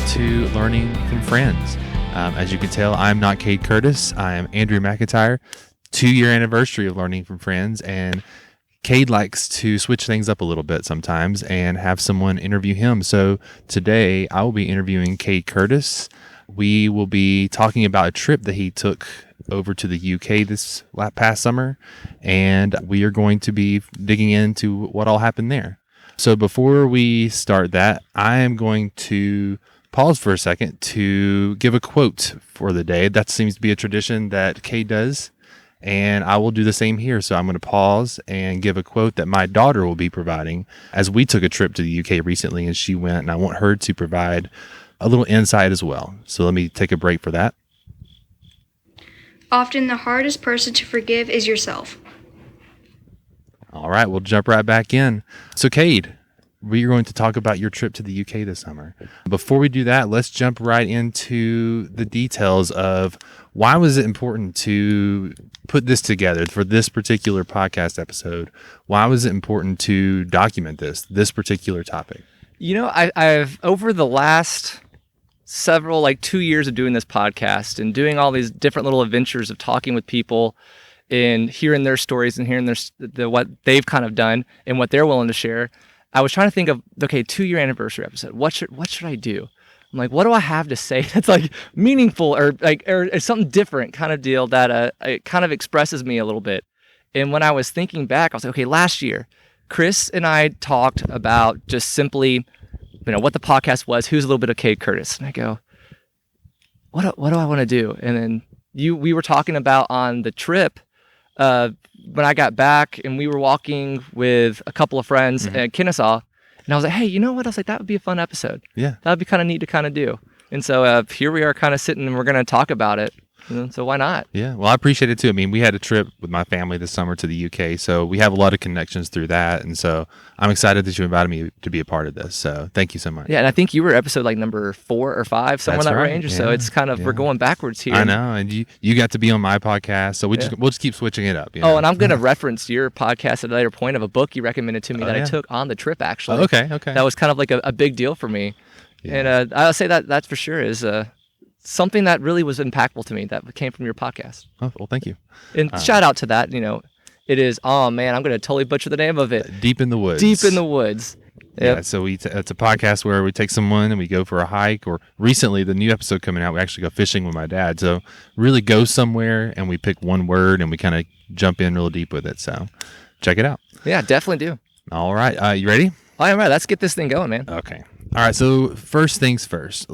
to Learning from Friends. As you can tell, I'm not Cade Curtis. I am Andrew MceEntyre. 2-year anniversary of Learning from Friends, and Cade likes to switch things up a little bit sometimes and have someone interview him. So today I will be interviewing Cade Curtis. We will be talking about a trip that he took over to the UK this past summer, and we are going to be digging into what all happened there. So before we start that, I am going to pause for a second to give a quote for the day. That seems to be a tradition that Cade does, and I will do the same here. So I'm going to pause and give a quote that my daughter will be providing, as we took a trip to the UK recently and she went, and I want her to provide a little insight as well. So let me take a break for that. Often the hardest person to forgive is yourself. All right, we'll jump right back in. So Cade, we're going to talk about your trip to the UK this summer. Before we do that, let's jump right into the details of why was it important to put this together for this particular podcast episode? Why was it important to document this particular topic? You know, I've over the last several, 2 years of doing this podcast and doing all these different little adventures of talking with people and hearing their stories and hearing what they've kind of done and what they're willing to share, I was trying to think of, 2-year anniversary episode. What should I do? I'm like, what do I have to say that's meaningful or something different kind of deal that it kind of expresses me a little bit. And when I was thinking back, I was like, okay, last year, Chris and I talked about just simply, what the podcast was. Who's a little bit of Cade Curtis? And I go, what do I want to do? And then we were talking about on the trip when I got back, and we were walking with a couple of friends at Kennesaw, and I was like, hey, you know what? I was like, that would be a fun episode. Yeah. That would be kind of neat to kind of do. And so here we are kind of sitting, and we're going to talk about it. So why not? Yeah, well, I appreciate it too. I mean, we had a trip with my family this summer to the UK, so we have a lot of connections through that. And so I'm excited that you invited me to be a part of this. So thank you so much. Yeah, and I think you were episode number 4 or 5, somewhere in that range. Yeah, so it's kind of, we're going backwards here. I know, and you got to be on my podcast, so we'll just keep switching it up. Oh, and I'm going to reference your podcast at a later point of a book you recommended to me I took on the trip, actually. Oh, okay. That was kind of like a big deal for me. Yeah. And I'll say that for sure is something that really was impactful to me that came from your podcast. Oh, well, thank you. And shout out to that, it is, oh man, I'm going to totally butcher the name of it. Deep in the Woods. Deep in the Woods. Yep. Yeah, so it's a podcast where we take someone and we go for a hike, or recently the new episode coming out, we actually go fishing with my dad. So really go somewhere and we pick one word and we kind of jump in real deep with it. So check it out. Yeah, definitely do. All right. You ready? I am ready. Let's get this thing going, man. Okay. All right. So first things first.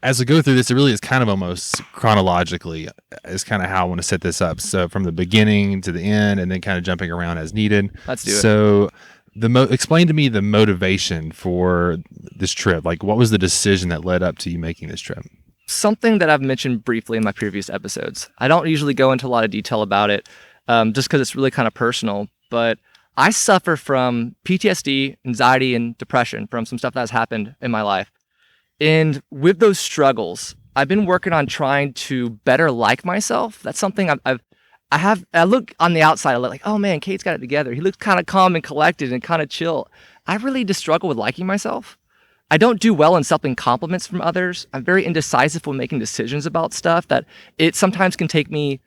As I go through this, it really is kind of almost chronologically is kind of how I want to set this up. So from the beginning to the end, and then kind of jumping around as needed. Let's do it. So explain to me the motivation for this trip. What was the decision that led up to you making this trip? Something that I've mentioned briefly in my previous episodes. I don't usually go into a lot of detail about it, just because it's really kind of personal. But I suffer from PTSD, anxiety, and depression from some stuff that has happened in my life. And with those struggles, I've been working on trying to better like myself. That's something I look on the outside, I look like, oh man, Cade's got it together. He looks kind of calm and collected and kind of chill. I really just struggle with liking myself. I don't do well in accepting compliments from others. I'm very indecisive when making decisions about stuff, that it sometimes can take me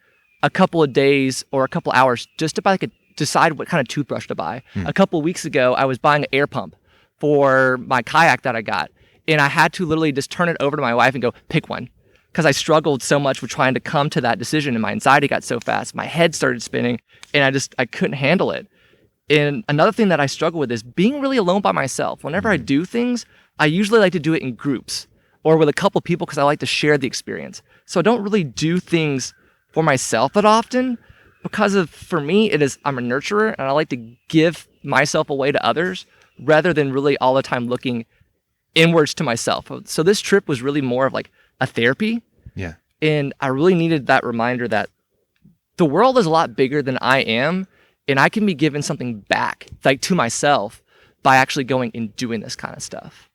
a couple of days or a couple hours just to decide what kind of toothbrush to buy. A couple of weeks ago, I was buying an air pump for my kayak that I got. And I had to literally just turn it over to my wife and go, pick one. Because I struggled so much with trying to come to that decision, and my anxiety got so fast. My head started spinning, and I couldn't handle it. And another thing that I struggle with is being really alone by myself. Whenever I do things, I usually like to do it in groups or with a couple people because I like to share the experience. So I don't really do things for myself that often because for me, I'm a nurturer, and I like to give myself away to others rather than really all the time looking inwards to myself. So this trip was really more of a therapy. Yeah. And I really needed that reminder that the world is a lot bigger than I am, and I can be given something back, to myself, by actually going and doing this kind of stuff.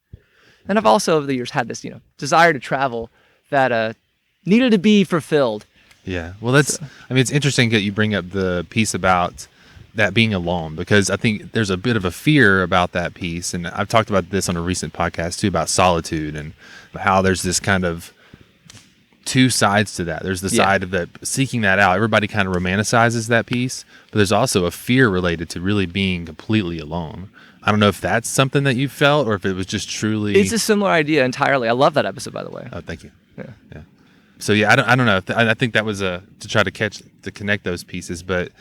And I've also over the years had this, desire to travel that needed to be fulfilled. Yeah. Well, it's interesting that you bring up the piece about that being alone, because I think there's a bit of a fear about that piece. And I've talked about this on a recent podcast too, about solitude and how there's this kind of two sides to that. There's the side of that seeking that out. Everybody kind of romanticizes that piece, but there's also a fear related to really being completely alone. I don't know if that's something that you felt or if it was just truly. It's a similar idea entirely. I love that episode, by the way. Oh, thank you. Yeah. So yeah, I don't know. I think that was to try to connect those pieces, but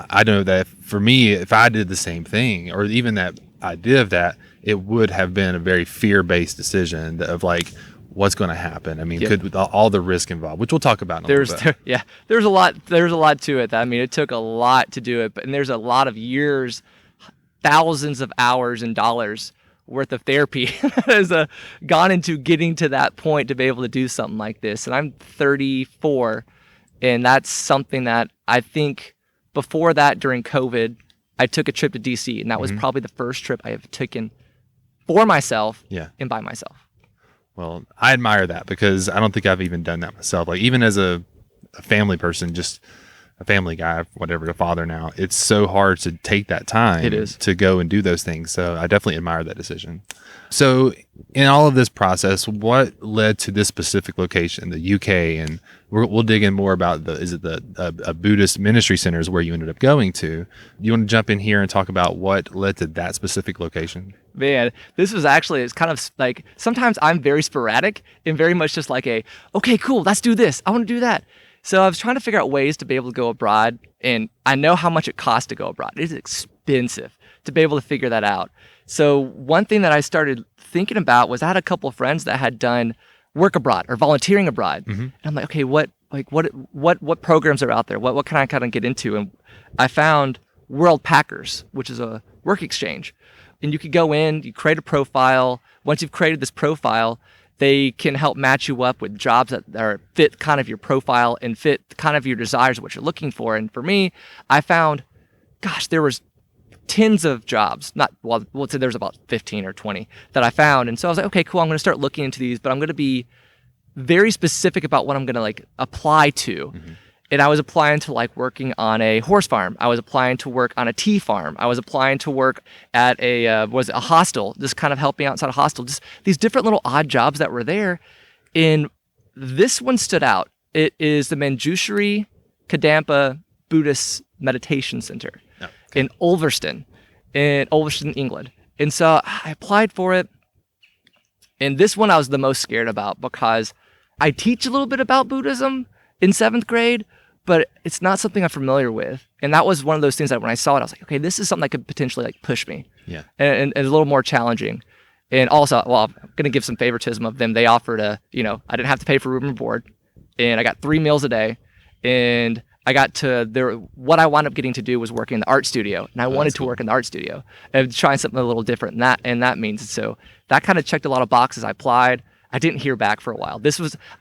I know that for me, if I did the same thing, or even that idea of that, it would have been a very fear-based decision of like, what's going to happen. I mean, with all the risk involved, which we'll talk about in a little bit. There's a lot to it. I mean, it took a lot to do it, and there's a lot of years, thousands of hours and dollars worth of therapy has gone into getting to that point to be able to do something like this. And I'm 34, and that's something that I think before that, during COVID, I took a trip to DC, and that was probably the first trip I have taken for myself and by myself. Well, I admire that because I don't think I've even done that myself. Like even as a family person, just a family guy, whatever, a father now, it's so hard to take that time to go and do those things. So I definitely admire that decision. So in all of this process, what led to this specific location, the UK, and we'll dig in more about a Buddhist ministry center is where you ended up going to. You want to jump in here and talk about what led to that specific location? Man, this was actually, it's kind of like, sometimes I'm very sporadic and very much just like okay, cool, let's do this. I want to do that. So I was trying to figure out ways to be able to go abroad, and I know how much it costs to go abroad. It is expensive to be able to figure that out. So one thing that I started thinking about was I had a couple of friends that had done work abroad or volunteering abroad. And I'm like, okay, what programs are out there? What can I kind of get into? And I found World Packers, which is a work exchange. And you could go in, you create a profile. Once you've created this profile, they can help match you up with jobs that are fit kind of your profile and fit kind of your desires, what you're looking for. And for me, I found, there was tens of jobs, let's say there's about 15 or 20 that I found. And so I was like, okay, cool, I'm going to start looking into these, but I'm going to be very specific about what I'm going to like apply to. And I was applying to like working on a horse farm. I was applying to work on a tea farm. I was applying to work at a hostel, just kind of helping outside a hostel. Just these different little odd jobs that were there. And this one stood out. It is the Manjushri Kadampa Buddhist Meditation Center in Ulverston, England. And so I applied for it. And this one I was the most scared about because I teach a little bit about Buddhism in 7th grade, but it's not something I'm familiar with. And that was one of those things that when I saw it, I was like, okay, this is something that could potentially like push me. And a little more challenging. And also, well, I'm going to give some favoritism of them. They offered I didn't have to pay for room and board, and I got 3 meals a day, and I got what I wound up getting to do was working in the art studio, and I wanted to work in the art studio and trying something a little different and that means. So that kind of checked a lot of boxes. I applied. I didn't hear back for a while.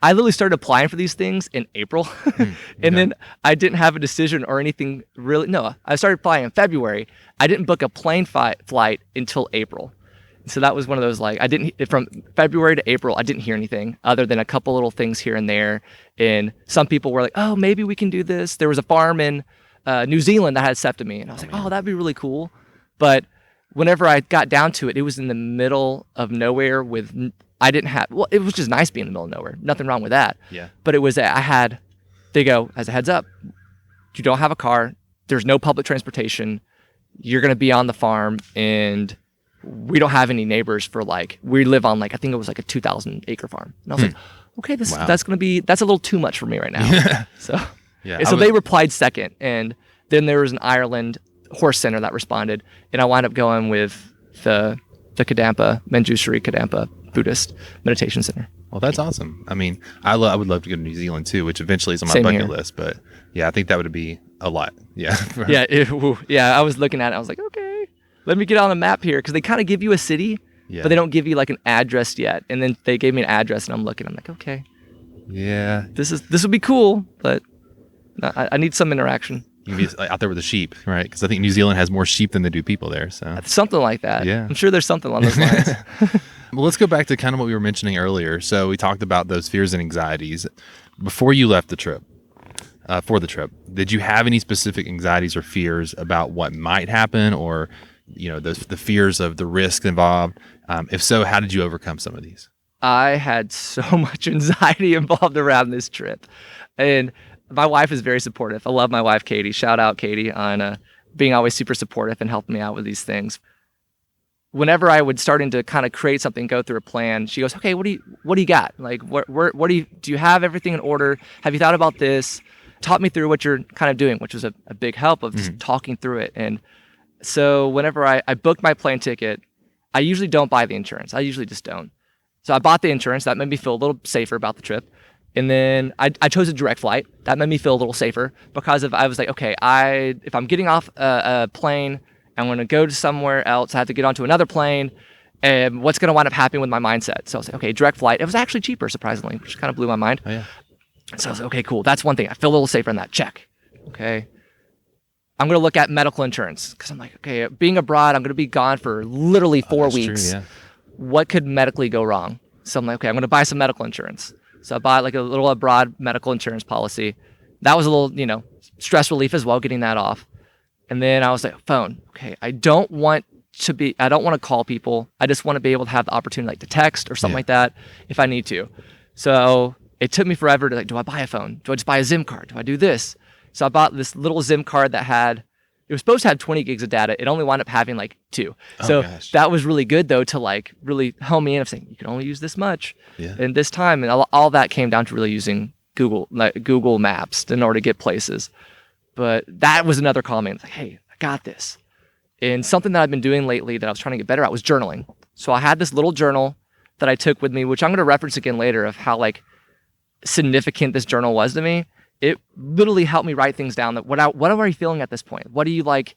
I literally started applying for these things in April. And then I didn't have a decision or anything really. No, I started applying in February. I didn't book a plane flight until April. So that was one of those, like, from February to April, I didn't hear anything other than a couple little things here and there. And some people were like, oh, maybe we can do this. There was a farm in New Zealand that had septomy. And I was like, oh, that'd be really cool. But whenever I got down to it, it was in the middle of nowhere it was just nice being in the middle of nowhere. Nothing wrong with that. Yeah. But it was, they go, as a heads up, you don't have a car. There's no public transportation. You're going to be on the farm, and we don't have any neighbors we live on I think it was like a 2,000 acre farm. And I was like, okay, that's a little too much for me right now. So they replied second. And then there was an Ireland horse center that responded. And I wound up going with the Kadampa, Manjushri Kadampa Buddhist Meditation Center. Well, that's awesome. I mean, I would love to go to New Zealand too, which eventually is on my Same bucket here. list. But yeah, I think that would be a lot. Yeah. I was looking at it. I was like, okay, let me get on the map here, because they kind of give you a city, but they don't give you like an address yet. And then they gave me an address, and I'm looking. I'm like, okay, yeah, this would be cool, but I need some interaction. You can be out there with the sheep, right? Because I think New Zealand has more sheep than they do people there. So something like that. Yeah, I'm sure there's something along those lines. Well, let's go back to kind of what we were mentioning earlier. So we talked about those fears and anxieties before you left the trip. for the trip. Did you have any specific anxieties or fears about what might happen, or the fears of the risk involved? If so, how did you overcome some of these? I had so much anxiety involved around this trip, and my wife is very supportive. I love my wife, Katie. Shout out, Katie, on being always super supportive and helping me out with these things. Whenever I would starting to kind of create something, go through a plan, she goes, "Okay, what do you got? Like, what do you have everything in order? Have you thought about this? Talk me through what you're kind of doing," which was a big help of just talking through it. And so whenever I booked my plane ticket, I usually don't buy the insurance. I usually just don't. So I bought the insurance. That made me feel a little safer about the trip. And then I chose a direct flight. That made me feel a little safer because I was like, okay, if I'm getting off a plane, I'm going to go to somewhere else. I have to get onto another plane. And what's going to wind up happening with my mindset? So I was like, okay, direct flight. It was actually cheaper, surprisingly, which kind of blew my mind. Oh, yeah. So I was like, okay, cool. That's one thing. I feel a little safer in that. Check. Okay. I'm going to look at medical insurance because I'm like, okay, being abroad, I'm going to be gone for literally 4 weeks. True, yeah. What could medically go wrong? So I'm like, okay, I'm going to buy some medical insurance. So I bought like a little abroad medical insurance policy. That was a little, stress relief as well, getting that off. And then I was like, phone. Okay, I don't want to call people. I just want to be able to have the opportunity like to text or something like that if I need to. So it took me forever to like, do I buy a phone? Do I just buy a SIM card? Do I do this? So I bought this little SIM card it was supposed to have 20 gigs of data. It only wound up having like 2. So that was really good though to like really hone me in of saying you can only use this much in this time. And all that came down to really using Google Maps in order to get places. But that was another comment. Like, hey, I got this. And something that I've been doing lately that I was trying to get better at was journaling. So I had this little journal that I took with me, which I'm going to reference again later of how like significant this journal was to me. It literally helped me write things down. That what are you feeling at this point? What do you like?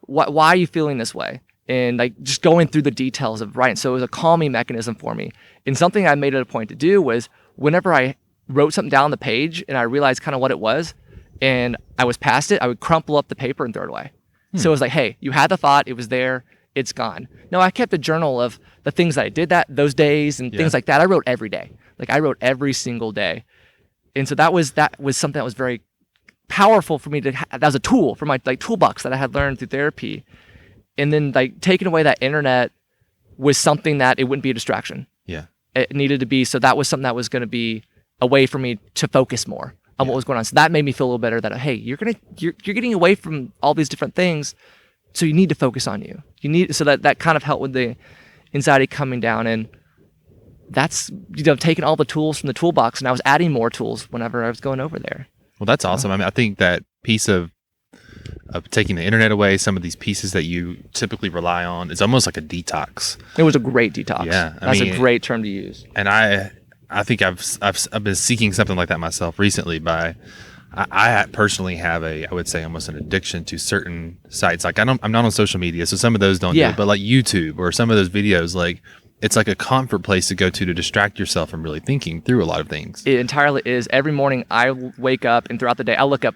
Why are you feeling this way? And like just going through the details of writing. So it was a calming mechanism for me. And something I made it a point to do was whenever I wrote something down on the page and I realized kind of what it was, and I was past it, I would crumple up the paper and throw it away. So it was like, hey, you had the thought, it was there, it's gone. No, I kept a journal of the things that I did those days and things like that. I wrote every day. Like I wrote every single day. And so that was something that was very powerful for me that was a tool for my like toolbox that I had learned through therapy. And then like taking away that internet was something that it wouldn't be a distraction. Yeah. It needed to be, so that was something that was going to be a way for me to focus more on what was going on. So that made me feel a little better that, hey, you're getting away from all these different things. So you need to focus on you. So that kind of helped with the anxiety coming down. And that's, taking all the tools from the toolbox, and I was adding more tools whenever I was going over there. Well, that's awesome. I mean, I think that piece of taking the internet away, some of these pieces that you typically rely on, it's almost like a detox. It was a great detox. Yeah. That's a great term to use. And I think I've been seeking something like that myself recently I personally have I would say almost an addiction to certain sites. Like I'm not on social media, so some of those don't do it, but like YouTube or some of those videos, like it's like a comfort place to go to distract yourself from really thinking through a lot of things. It entirely is. Every morning I wake up and throughout the day, I look up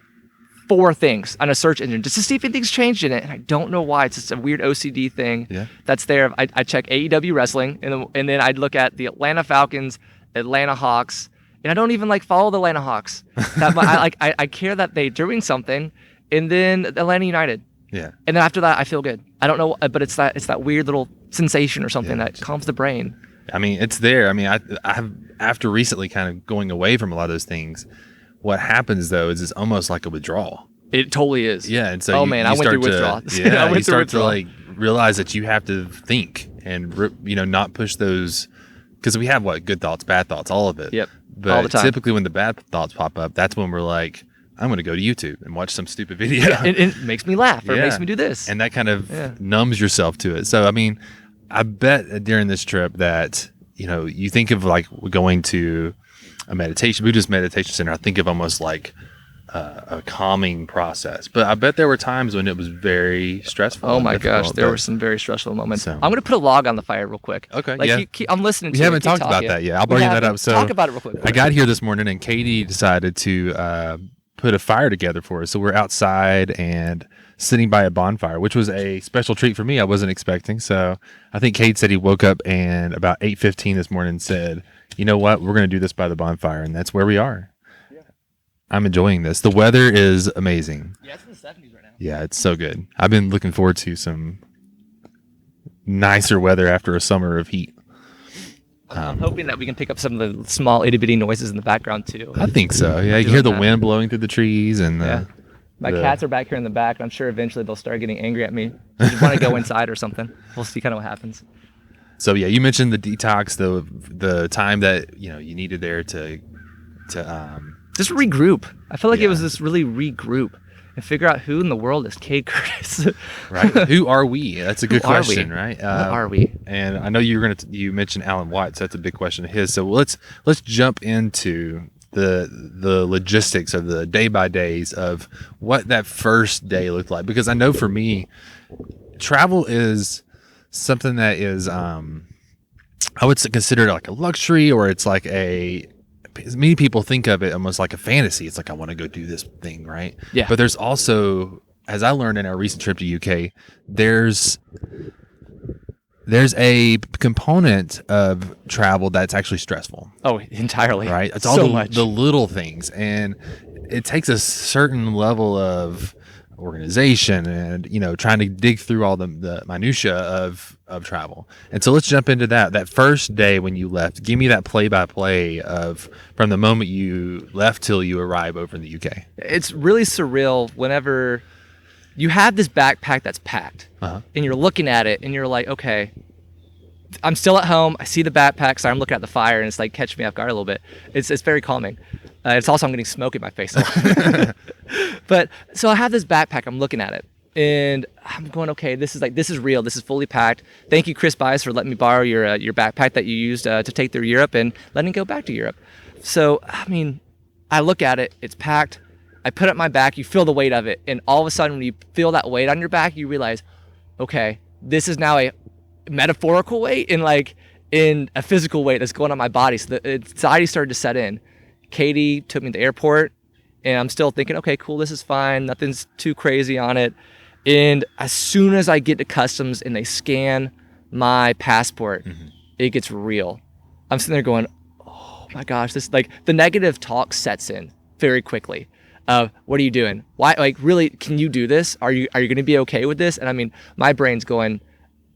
4 things on a search engine just to see if anything's changed in it. And I don't know why. It's just a weird OCD thing that's there. I check AEW wrestling and then I'd look at the Atlanta Falcons, Atlanta Hawks, and I don't even like follow the Atlanta Hawks. I care that they're doing something, and then Atlanta United. Yeah. And then after that, I feel good. I don't know, but it's that weird little sensation or something that calms the brain. I mean, it's there. I mean, I have, after recently kind of going away from a lot of those things, what happens though is it's almost like a withdrawal. It totally is. Yeah. And so I went through withdrawal. Yeah. You start to like realize that you have to think and, not push those, because we have good thoughts, bad thoughts, all of it. Yep. But all the time. Typically when the bad thoughts pop up, that's when we're like, I'm going to go to YouTube and watch some stupid video. Yeah, it makes me laugh or it makes me do this. And that kind of numbs yourself to it. So, I mean, I bet during this trip that, you think of like going to a Buddhist meditation center, I think of almost like a calming process. But I bet there were times when it was very stressful. Oh my gosh, there were some very stressful moments. So, I'm going to put a log on the fire real quick. Okay, I'm listening to you. We haven't talked about that yet. I'll bring that up. So talk about it real quick. I got here this morning and Katie decided to put a fire together for us. So we're outside and sitting by a bonfire, which was a special treat for me. I wasn't expecting. So I think Kate said he woke up and about 8:15 this morning said, you know what, we're going to do this by the bonfire. And that's where we are. I'm enjoying this. The weather is amazing. Yeah, it's in the 70s right now. Yeah, it's so good. I've been looking forward to some nicer weather after a summer of heat. I'm hoping that we can pick up some of the small itty bitty noises in the background too. I think so. Yeah, you can hear the wind blowing through the trees and my cats are back here in the back, and I'm sure eventually they'll start getting angry at me. They want to go inside or something. We'll see kind of what happens. So yeah, you mentioned the detox, the time that you needed there to just regroup. I feel like it was this really regroup and figure out who in the world is Cade Curtis. Right? Who are we? That's a good question, right? What are we? And I know you mentioned Alan Watts. That's a big question of his. So let's jump into the logistics of the day by days of what that first day looked like, because I know for me, travel is something that is I would consider it like a luxury, or it's like many people think of it almost like a fantasy. It's like, I want to go do this thing, right? Yeah. But there's also, as I learned in our recent trip to UK, there's a component of travel that's actually stressful. Oh, entirely. Right? It's all the little things, and it takes a certain level of organization and trying to dig through all the minutia of travel. And so let's jump into that first day when you left. Give me that play-by-play of from the moment you left till you arrive over in the UK. It's really surreal whenever you have this backpack that's packed and you're looking at it and you're like, okay, I'm still at home. I see the backpack, so I'm looking at the fire, and it's like catching me off guard a little bit. It's very calming. It's also, I'm getting smoke in my face. But so I have this backpack, I'm looking at it, and I'm going, okay, this is real. This is fully packed. Thank you, Chris Bias, for letting me borrow your backpack that you used to take through Europe and letting it go back to Europe. So, I mean, I look at it, it's packed. I put it on my back, you feel the weight of it, and all of a sudden when you feel that weight on your back, you realize, okay, this is now a metaphorical weight and like in a physical weight that's going on my body. So the anxiety started to set in. Katie took me to the airport, and I'm still thinking, okay, cool, this is fine, nothing's too crazy on it. And as soon as I get to customs and they scan my passport, it gets real. I'm sitting there going, oh my gosh, this, like, the negative talk sets in very quickly. What are you doing? Why? Like, really, can you do this? Are you going to be okay with this? And I mean, my brain's going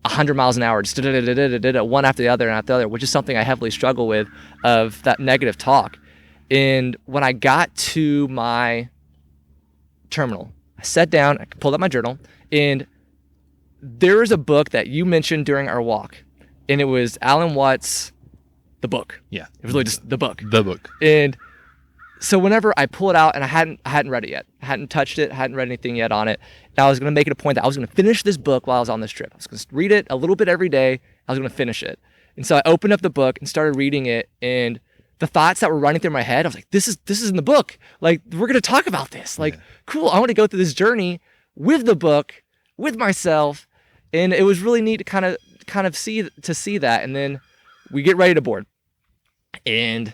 100 miles an hour, just one after the other, which is something I heavily struggle with, of that negative talk. And when I got to my terminal, I sat down, I pulled out my journal, and there was a book that you mentioned during our walk, and it was Alan Watts' The Book. Yeah. It was really just the book. The book. And so whenever I pull it out, and I hadn't read it yet, I hadn't touched it, hadn't read anything yet on it, and I was going to make it a point that I was going to finish this book while I was on this trip. I was going to read it a little bit every day. I was going to finish it. And so I opened up the book and started reading it, and the thoughts that were running through my head, I was like, this is in the book. Like, we're going to talk about this. Like, cool, I want to go through this journey with the book, with myself. And it was really neat to kind of see that. And then we get ready to board, and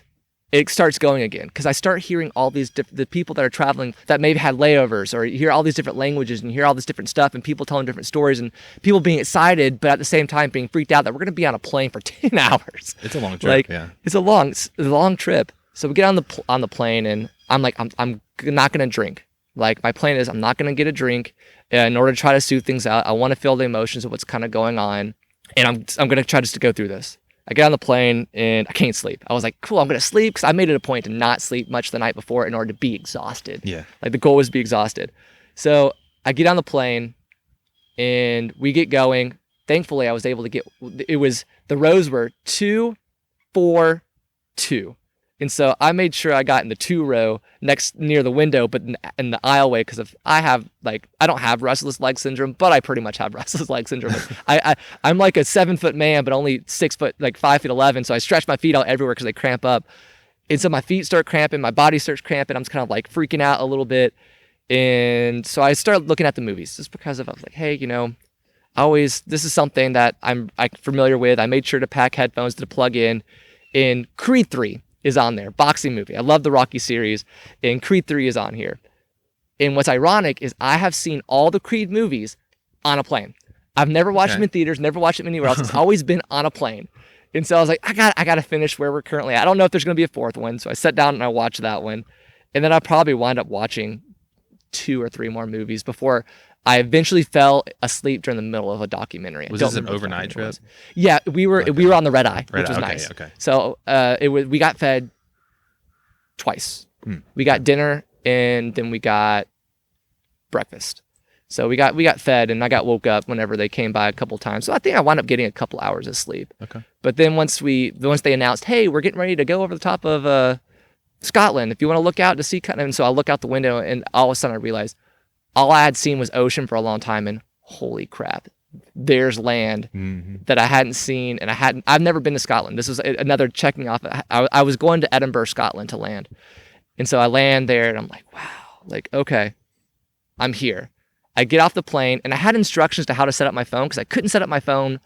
it starts going again, because I start hearing all these the people that are traveling that maybe had layovers, or you hear all these different languages and you hear all this different stuff, and people telling different stories, and people being excited, but at the same time being freaked out that we're going to be on a plane for 10 hours. It's a long trip. It's a long trip. So we get on the plane, and I'm like, I'm not going to drink. Like, my plan is I'm not going to get a drink in order to try to soothe things out. I want to feel the emotions of what's kind of going on, and I'm going to try just to go through this. I get on the plane and I can't sleep. I was like, cool, I'm going to sleep, because I made it a point to not sleep much the night before in order to be exhausted. Yeah. Like, the goal was to be exhausted. So I get on the plane and we get going. Thankfully, I was able to the rows were 2, 4, 2. And so I made sure I got in the 2 row near the window, but in the aisleway, because I don't have restless leg syndrome, but I pretty much have restless leg syndrome. I'm like a 7-foot man, but only 6 foot, like 5'11". So I stretch my feet out everywhere because they cramp up. And so my feet start cramping, my body starts cramping. I'm just kind of like freaking out a little bit. And so I started looking at the movies just because I was like, hey, this is something that I'm familiar with. I made sure to pack headphones to plug in. And Creed 3 is on there, boxing movie. I love the Rocky series, and Creed 3 is on here. And what's ironic is I have seen all the Creed movies on a plane. I've never watched them in theaters, never watched them anywhere else. It's always been on a plane. And so I was like, I got to finish where we're currently at. I don't know if there's going to be a 4th one. So I sat down and I watched that one. And then I probably wind up watching 2 or 3 more movies before I eventually fell asleep during the middle of a documentary. Was this an overnight trip? Yeah, we were on the Red Eye, which was okay, nice. Okay. So we got fed twice. We got dinner and then we got breakfast. So we got fed, and I got woke up whenever they came by a couple times. So I think I wound up getting a couple hours of sleep. Okay. But then once they announced, hey, we're getting ready to go over the top of Scotland, if you want to look out to see, and so I look out the window, and all of a sudden I realized all I had seen was ocean for a long time, and holy crap, there's land that I hadn't seen, and I've never been to Scotland. This was another checking off. I was going to Edinburgh, Scotland to land. And so I land there and I'm like, wow, like, okay, I'm here. I get off the plane and I had instructions to how to set up my phone because I couldn't set up my phone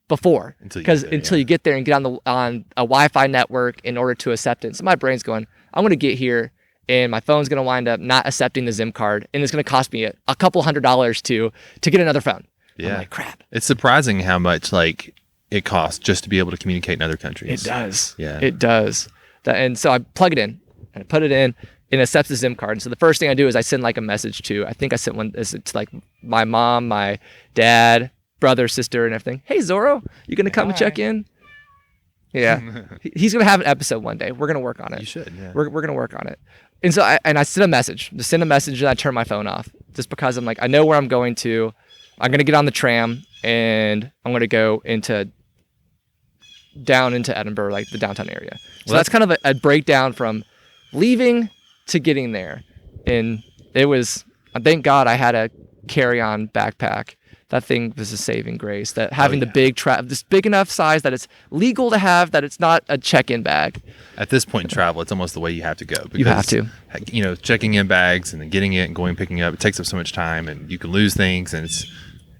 before until you get there and get on a Wi-Fi network in order to accept it. So my brain's going, I'm going to get here and my phone's going to wind up not accepting the SIM card, and it's going to cost me a couple $100s to get another phone. Yeah. I'm like, crap. It's surprising how much like it costs just to be able to communicate in other countries. It does. Yeah. It does. And so I plug it in and I put it in, and it accepts the SIM card. And so the first thing I do is I send like a message to, I think I sent one, it's like my mom, my dad, brother, sister, and everything. Hey, Zorro, you going to come and check in? Yeah. He's going to have an episode one day. We're going to work on it. You should, yeah. We're going to work on it. And so I send a message, and I turn my phone off just because I'm like, I know where I'm going to. I'm going to get on the tram and I'm going to go down into Edinburgh, like the downtown area. So that's kind of a breakdown from leaving to getting there. And it was, thank God I had a carry-on backpack. That thing was a saving grace, that having the this big enough size that it's legal to have, that it's not a check-in bag. At this point in travel, it's almost the way you have to go. Because, you have to. You know, checking in bags and then getting it and going and picking it up, it takes up so much time and you can lose things, and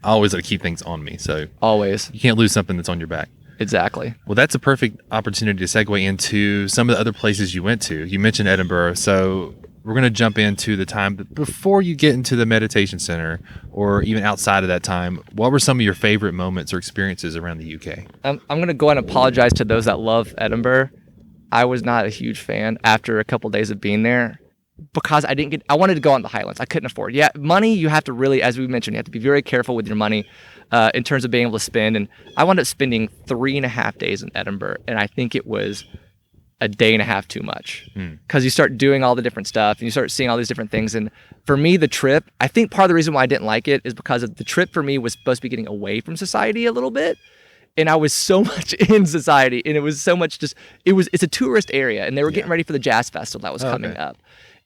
I always like to keep things on me. So always. You can't lose something that's on your back. Exactly. Well, that's a perfect opportunity to segue into some of the other places you went to. You mentioned Edinburgh, so we're going to jump into the time before you get into the meditation center, or even outside of that time. What were some of your favorite moments or experiences around the UK? I'm going to go ahead and apologize to those that love Edinburgh. I was not a huge fan after a couple of days of being there because I wanted to go on the Highlands. I couldn't afford. Yeah, money, you have to really, as we mentioned, you have to be very careful with your money in terms of being able to spend. And I wound up spending 3.5 days in Edinburgh, and I think it was a day and a half too much because you start doing all the different stuff and you start seeing all these different things. And for me, the trip, I think part of the reason why I didn't like it is because of the trip for me was supposed to be getting away from society a little bit. And I was so much in society, and it was so much it's a tourist area, and they were getting ready for the jazz festival that was coming up.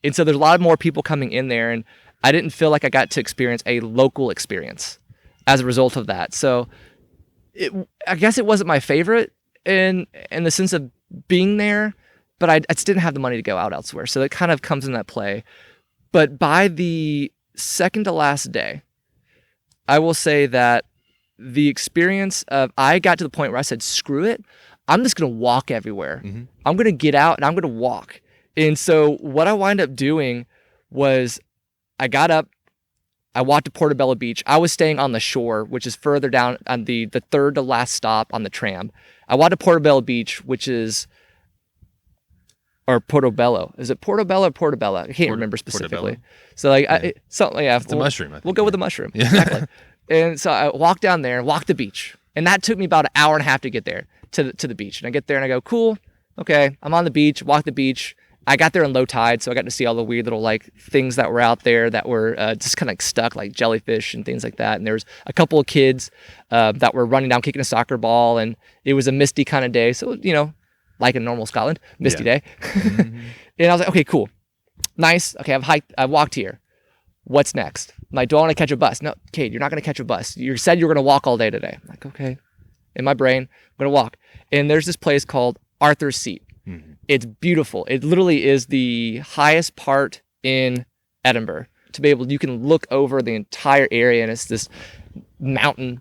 And so there's a lot more people coming in there, and I didn't feel like I got to experience a local experience as a result of that. So I guess it wasn't my favorite in the sense of being there, but I just didn't have the money to go out elsewhere. So it kind of comes in that play. But by the second to last day, I will say that the experience of, I got to the point where I said, screw it. I'm just going to walk everywhere. Mm-hmm. I'm going to get out and I'm going to walk. And so what I wind up doing was I got up, I walked to Portobello Beach. I was staying on the shore, which is further down on the third to last stop on the tram. I walked to Portobello Beach, which is, or Portobello. Is it Portobello or Portobello? I can't remember specifically. Portobello. So like, yeah. It's a mushroom. I think. We'll go with the mushroom. Yeah. Exactly. And so I walked down there and walked the beach. And that took me about an hour and a half to get there to the beach. And I get there and I go, cool. Okay. I'm on the beach, walk the beach. I got there in low tide, so I got to see all the weird little like things that were out there that were just kind of like stuck, like jellyfish and things like that. And there was a couple of kids that were running down, kicking a soccer ball, and it was a misty kind of day. So, you know, like in normal Scotland, misty day. Mm-hmm. And I was like, okay, cool. Nice. Okay, I've walked here. What's next? I'm like, do I want to catch a bus? No, Kate, you're not going to catch a bus. You said you were going to walk all day today. I'm like, okay. In my brain, I'm going to walk. And there's this place called Arthur's Seat. Mm-hmm. It's beautiful. It literally is the highest part in Edinburgh. You can look over the entire area, and it's this mountain.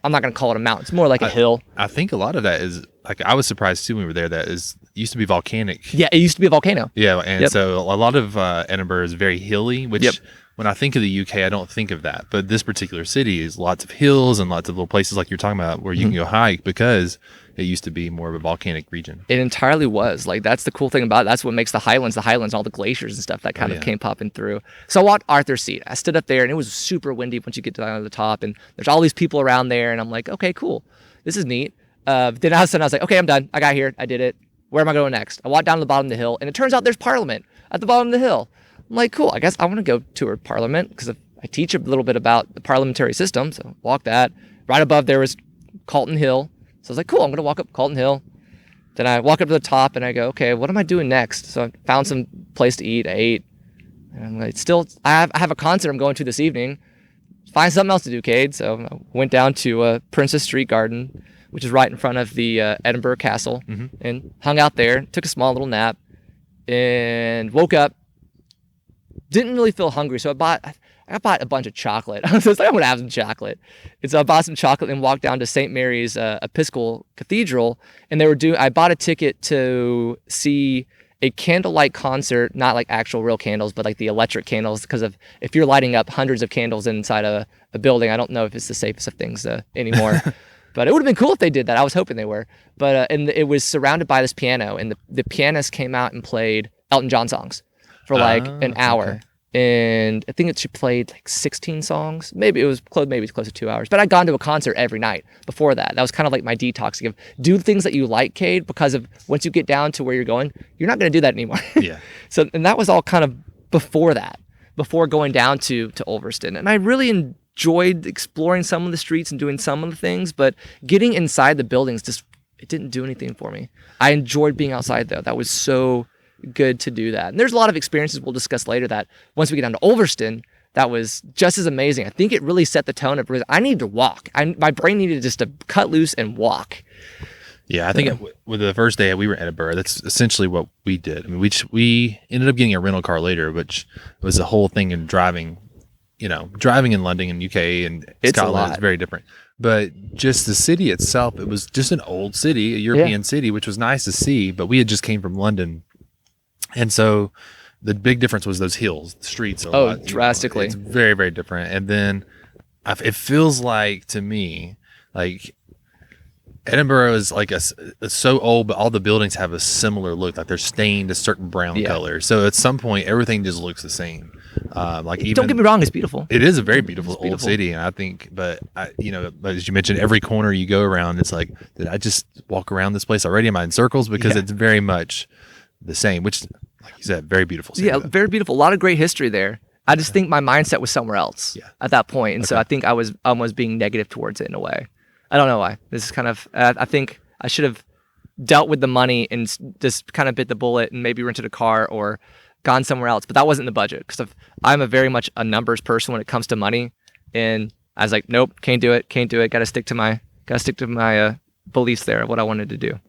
I'm not going to call it a mountain. It's more like a hill. I think a lot of that is, like, I was surprised too when we were there, that used to be volcanic. Yeah, it used to be a volcano. Yeah, and so a lot of Edinburgh is very hilly, which when I think of the UK, I don't think of that. But this particular city is lots of hills and lots of little places like you're talking about where you can go hike, because it used to be more of a volcanic region. It entirely was. Like, that's the cool thing about it. That's what makes the Highlands, all the glaciers and stuff that kind of came popping through. So I walked Arthur's Seat. I stood up there, and it was super windy once you get down to the top, and there's all these people around there, and I'm like, okay, cool. This is neat. Then all of a sudden I was like, okay, I'm done. I got here. I did it. Where am I going next? I walked down to the bottom of the hill, and it turns out there's Parliament at the bottom of the hill. I'm like, cool. I guess I want to go tour Parliament because I teach a little bit about the parliamentary system. So walk that. Right above there was Calton Hill. So I was like, cool, I'm going to walk up Calton Hill. Then I walk up to the top and I go, okay, what am I doing next? So I found some place to eat. I ate. And I'm like, I have a concert I'm going to this evening. Find something else to do, Cade. So I went down to Princess Street Garden, which is right in front of the Edinburgh Castle, and hung out there, took a small little nap, and woke up. Didn't really feel hungry, so I bought a bunch of chocolate. I was like, I'm going to have some chocolate. And so I bought some chocolate and walked down to St. Mary's Episcopal Cathedral, and I bought a ticket to see a candlelight concert, not like actual real candles, but like the electric candles, because if you're lighting up hundreds of candles inside a building, I don't know if it's the safest of things anymore. But it would have been cool if they did that. I was hoping they were. But and it was surrounded by this piano, and the pianist came out and played Elton John songs for like an hour. Okay. And I think she played like 16 songs. Maybe it was close to 2 hours. But I'd gone to a concert every night before that. That was kind of like my detoxing of do things that you like, Cade, because of once you get down to where you're going, you're not going to do that anymore. Yeah. And that was all kind of before that, before going down to Ulverston. And I really enjoyed exploring some of the streets and doing some of the things, but getting inside the buildings it didn't do anything for me. I enjoyed being outside though. That was so good to do that. And there's a lot of experiences we'll discuss later that once we get down to Ulverston, that was just as amazing. I think it really set the tone of I needed to walk. My brain needed just to cut loose and walk. Yeah, I think with the first day we were in Edinburgh, that's essentially what we did. I mean, we ended up getting a rental car later, which was a whole thing in driving in London and UK and Scotland is very different. But just the city itself, it was just an old city, a European city, which was nice to see. But we had just came from London. And so the big difference was those hills, the streets. Drastically. It's very, very different. And then it feels like to me, like Edinburgh is like it's so old, but all the buildings have a similar look. Like they're stained a certain brown color. So at some point, everything just looks the same. Don't get me wrong, it's beautiful. It is a very beautiful old city, and I think, but as you mentioned, every corner you go around, it's like, did I just walk around this place already? Am I in circles? Because it's very much the same, which, like you said, very beautiful city. Yeah, very beautiful. A lot of great history there. I just think my mindset was somewhere else at that point, and so I think I was almost being negative towards it in a way. I don't know why. This is kind of. I think I should have dealt with the money and just kind of bit the bullet and maybe rented a car or gone somewhere else, but that wasn't the budget because I'm a very much a numbers person when it comes to money, and I was like, nope, can't do it. Got to stick to my beliefs there of what I wanted to do.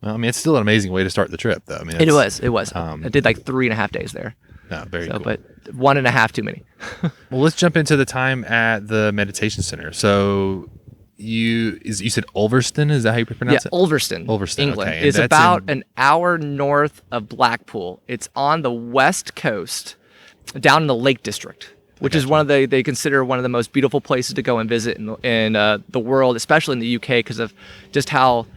Well, I mean, it's still an amazing way to start the trip, though. I mean, it was. I did like 3.5 days there. No, very cool. But 1.5 too many. Well, let's jump into the time at the meditation center. So you said Ulverston, is that how you pronounce it? Ulverston, England. Okay. It's about an hour north of Blackpool. It's on the west coast, down in the Lake District, which is they consider one of the most beautiful places to go and visit in the world, especially in the UK, because of just how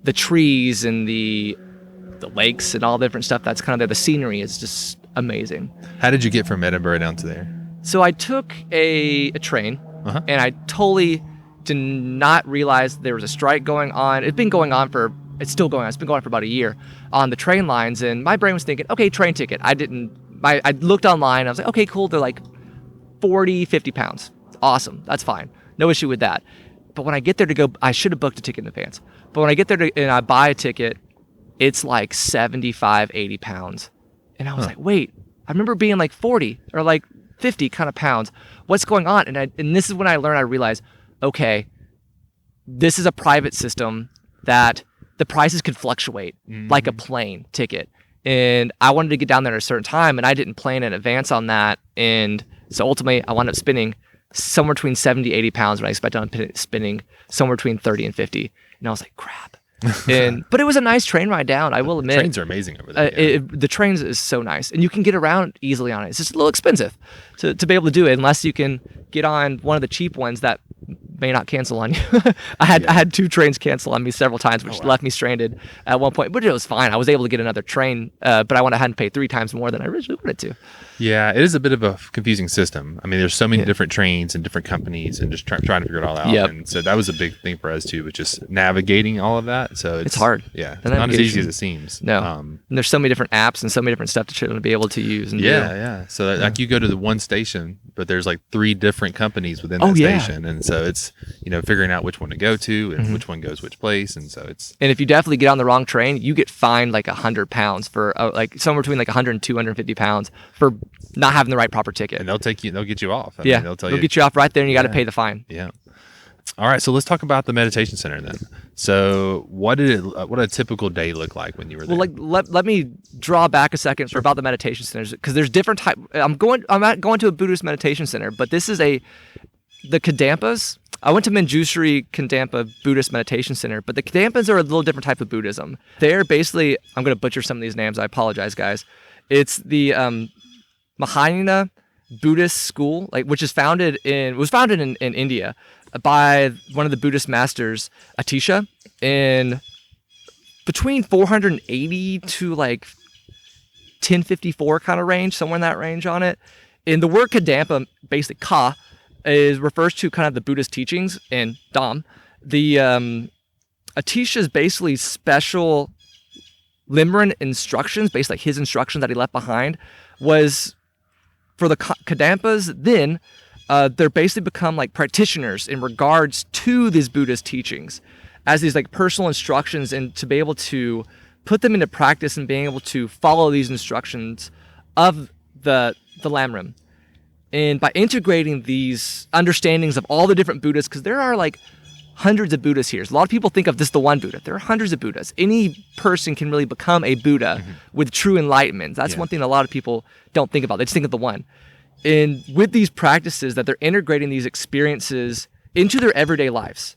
the trees and the lakes and all the different stuff that's kind of there. The scenery is just amazing. How did you get from Edinburgh down to there? So I took a train, and I totally did not realize there was a strike going on. It's still going on. It's been going on for about a year on the train lines, and my brain was thinking, okay, train ticket. I looked online. I was like, okay, cool. They're like 40, 50 pounds. Awesome. That's fine. No issue with that. But when I get there to go, I should have booked a ticket in advance. But when I get there and I buy a ticket, it's like 75, 80 pounds. And I was like, wait, I remember being like 40 or like 50 kind of pounds. What's going on? And this is when I realized, okay, this is a private system that the prices could fluctuate like a plane ticket. And I wanted to get down there at a certain time, and I didn't plan in advance on that. And so ultimately, I wound up spending somewhere between 70, 80 pounds when I expected on spending somewhere between 30 and 50. And I was like, crap. But it was a nice train ride down, I will admit. Trains are amazing over there. The trains is so nice, and you can get around easily on it. It's just a little expensive to be able to do it, unless you can get on one of the cheap ones that may not cancel on you. I had 2 trains cancel on me several times, which left me stranded at one point. But it was fine. I was able to get another train, but I went ahead and paid 3 times more than I originally wanted to. Yeah, it is a bit of a confusing system. I mean, there's so many different trains and different companies, and just trying to figure it all out. Yep. And so that was a big thing for us too, but just navigating all of that. So it's hard. Yeah, it's not as easy as it seems. No, and there's so many different apps and so many different stuff to be able to use. And yeah. So like you go to the one station, but there's like 3 different companies within that station, and so it's figuring out which one to go to and which one goes which place, and so it's. And if you definitely get on the wrong train, you get fined like £100 for like somewhere between like 100 and 250 pounds for not having the right proper ticket. And they'll get you off. I mean, they'll get you off right there, and you got to pay the fine. Yeah. All right, so let's talk about the meditation center then. So, what did a typical day look like when you were there? Well, let me draw back a second for about the meditation centers, because there's different type. I'm not going to a Buddhist meditation center, but this is the Kadampas. I went to Manjushri Kadampa Buddhist Meditation Center, but the Kadampas are a little different type of Buddhism. They're basically, I'm going to butcher some of these names. I apologize, guys. It's the Mahayana Buddhist school, which was founded in India by one of the Buddhist masters, Atisha, in between 480 to like 1054 kind of range, somewhere in that range on it. And the word Kadampa, basically Ka, refers to kind of the Buddhist teachings, and Dam. The Atisha's basically special Limerick instructions, basically like his instructions that he left behind, was for the Kadampas. Then they're basically become like practitioners in regards to these Buddhist teachings as these like personal instructions, and to be able to put them into practice and being able to follow these instructions of the Lamrim. And by integrating these understandings of all the different Buddhists, because there are like hundreds of Buddhists here. So a lot of people think of this the one Buddha. There are hundreds of Buddhas. Any person can really become a Buddha with true enlightenment. That's one thing a lot of people don't think about. They just think of the one. And with these practices, that they're integrating these experiences into their everyday lives.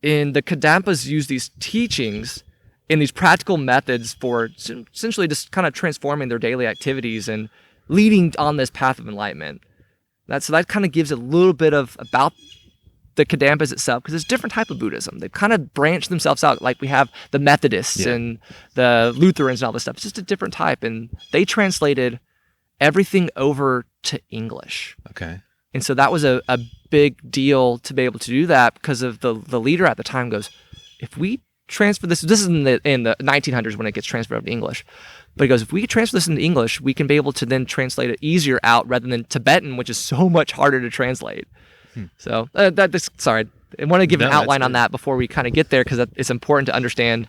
And the Kadampas use these teachings and these practical methods for essentially just kind of transforming their daily activities and leading on this path of enlightenment. So that kind of gives a little bit of about the Kadampas itself, because it's a different type of Buddhism. They've kind of branched themselves out. Like we have the Methodists and the Lutherans and all this stuff. It's just a different type. And they translated everything over to English. Okay. And so that was a big deal to be able to do that, because of the leader at the time goes, if we transfer this is in the 1900s when it gets transferred over to English. But he goes, if we could transfer this into English, we can be able to then translate it easier out rather than Tibetan, which is so much harder to translate. So sorry, I want to give an outline on that before we kind of get there, because it's important to understand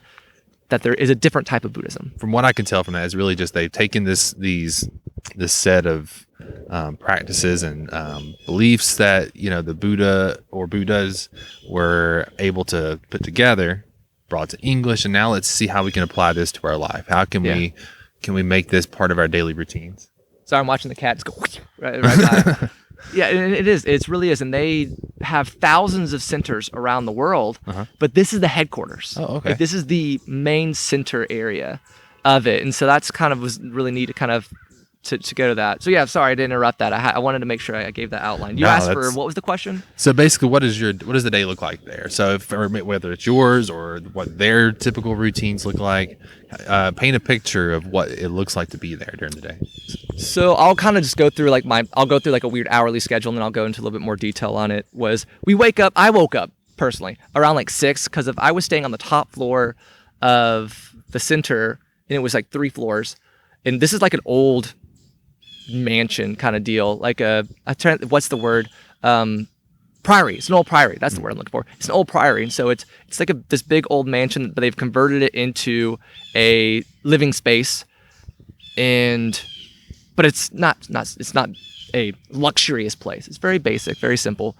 that there is a different type of Buddhism. From what I can tell from that, is really just they've taken this set of practices and beliefs that the Buddha or Buddhas were able to put together, brought to English, and now let's see how we can apply this to our life. How can we make this part of our daily routines? Sorry, I'm watching the cat just go right by. Yeah, it is. It really is. And they have thousands of centers around the world, but this is the headquarters. Oh, okay. Like, this is the main center area of it. And so that's kind of was really neat to kind of to go to that. So yeah, sorry to interrupt that. I wanted to make sure I gave that outline. You asked for, what was the question? So basically, what does the day look like there? So whether it's yours or what their typical routines look like, paint a picture of what it looks like to be there during the day. So I'll kind of just go through I'll go through like a weird hourly schedule, and then I'll go into a little bit more detail on it. I woke up personally around like 6, because I was staying on the top floor of the center, and it was like 3 floors. And this is like an old mansion kind of deal, like what's the word? Priory. It's an old priory. That's the word I'm looking for. It's an old priory, and so it's like this big old mansion, but they've converted it into a living space, but it's not a luxurious place. It's very basic, very simple.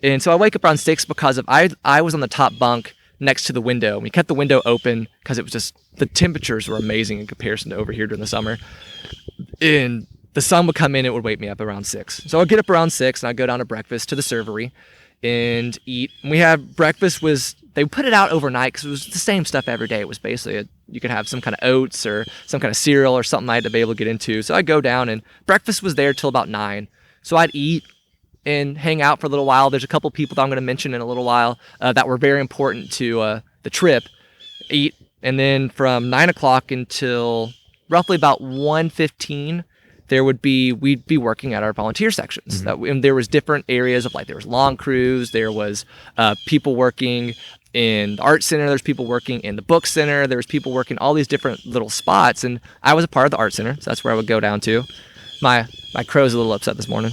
And so I wake up around 6 because I was on the top bunk next to the window. We kept the window open because it was just, the temperatures were amazing in comparison to over here during the summer. And the sun would come in, it would wake me up around 6. So I'd get up around 6 and I'd go down to breakfast to the servery and eat. And we have breakfast they put it out overnight because it was the same stuff every day. It was basically you could have some kind of oats or some kind of cereal or something I had to be able to get into. So I'd go down, and breakfast was there till about 9. So I'd eat, and hang out for a little while. There's a couple people that I'm going to mention in a little while that were very important to the trip. Eat, and then from 9 o'clock until roughly about 1:15, we'd be working at our volunteer sections. And there was different areas of like, there was lawn crews, there was people working in the art center, there's people working in the book center, there was people working all these different little spots, and I was a part of the art center, so that's where I would go down to. My crow's a little upset this morning.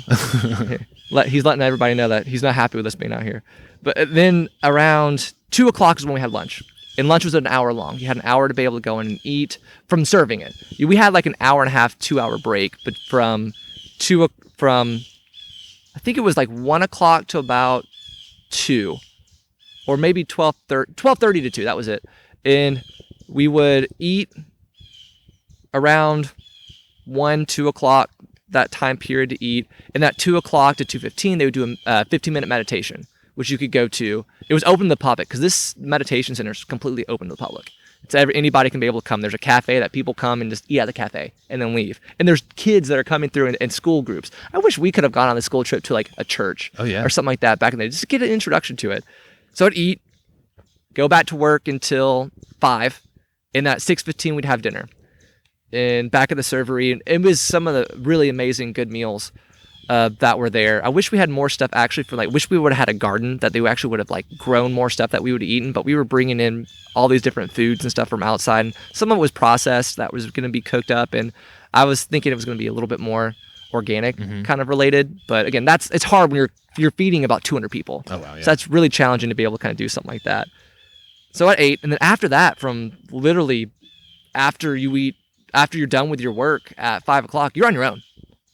He's letting everybody know that he's not happy with us being out here. But then around 2 o'clock is when we had lunch. And lunch was an hour long. You had an hour to be able to go in and eat from serving it. We had like an hour and a half, 2 hour break, but from I think it was like 1 o'clock to about 2, or maybe 12:30 to 2. That was it. And we would eat around 1, 2 o'clock, that time period to eat. And that 2 o'clock to 2:15, they would do a 15-minute meditation, which you could go to. It was open to the public because this meditation center is completely open to the public. Anybody can be able to come. There's a cafe that people come and just eat at the cafe and then leave. And there's kids that are coming through in school groups. I wish we could have gone on the school trip to like a church or something like that back in the day, just to get an introduction to it. So I'd eat, go back to work until 5, and at 6:15 we'd have dinner. And back at the servery, and it was some of the really amazing good meals that were there. I wish we had more stuff actually wish we would have had a garden that they actually would have like grown more stuff that we would have eaten, but we were bringing in all these different foods and stuff from outside, and some of it was processed that was going to be cooked up, and I was thinking it was going to be a little bit more organic kind of related. But again, it's hard when you're feeding about 200 people. Oh wow, yeah. So that's really challenging to be able to kind of do something like that. So I ate, and then after that, from literally after you're done with your work at 5 o'clock, you're on your own.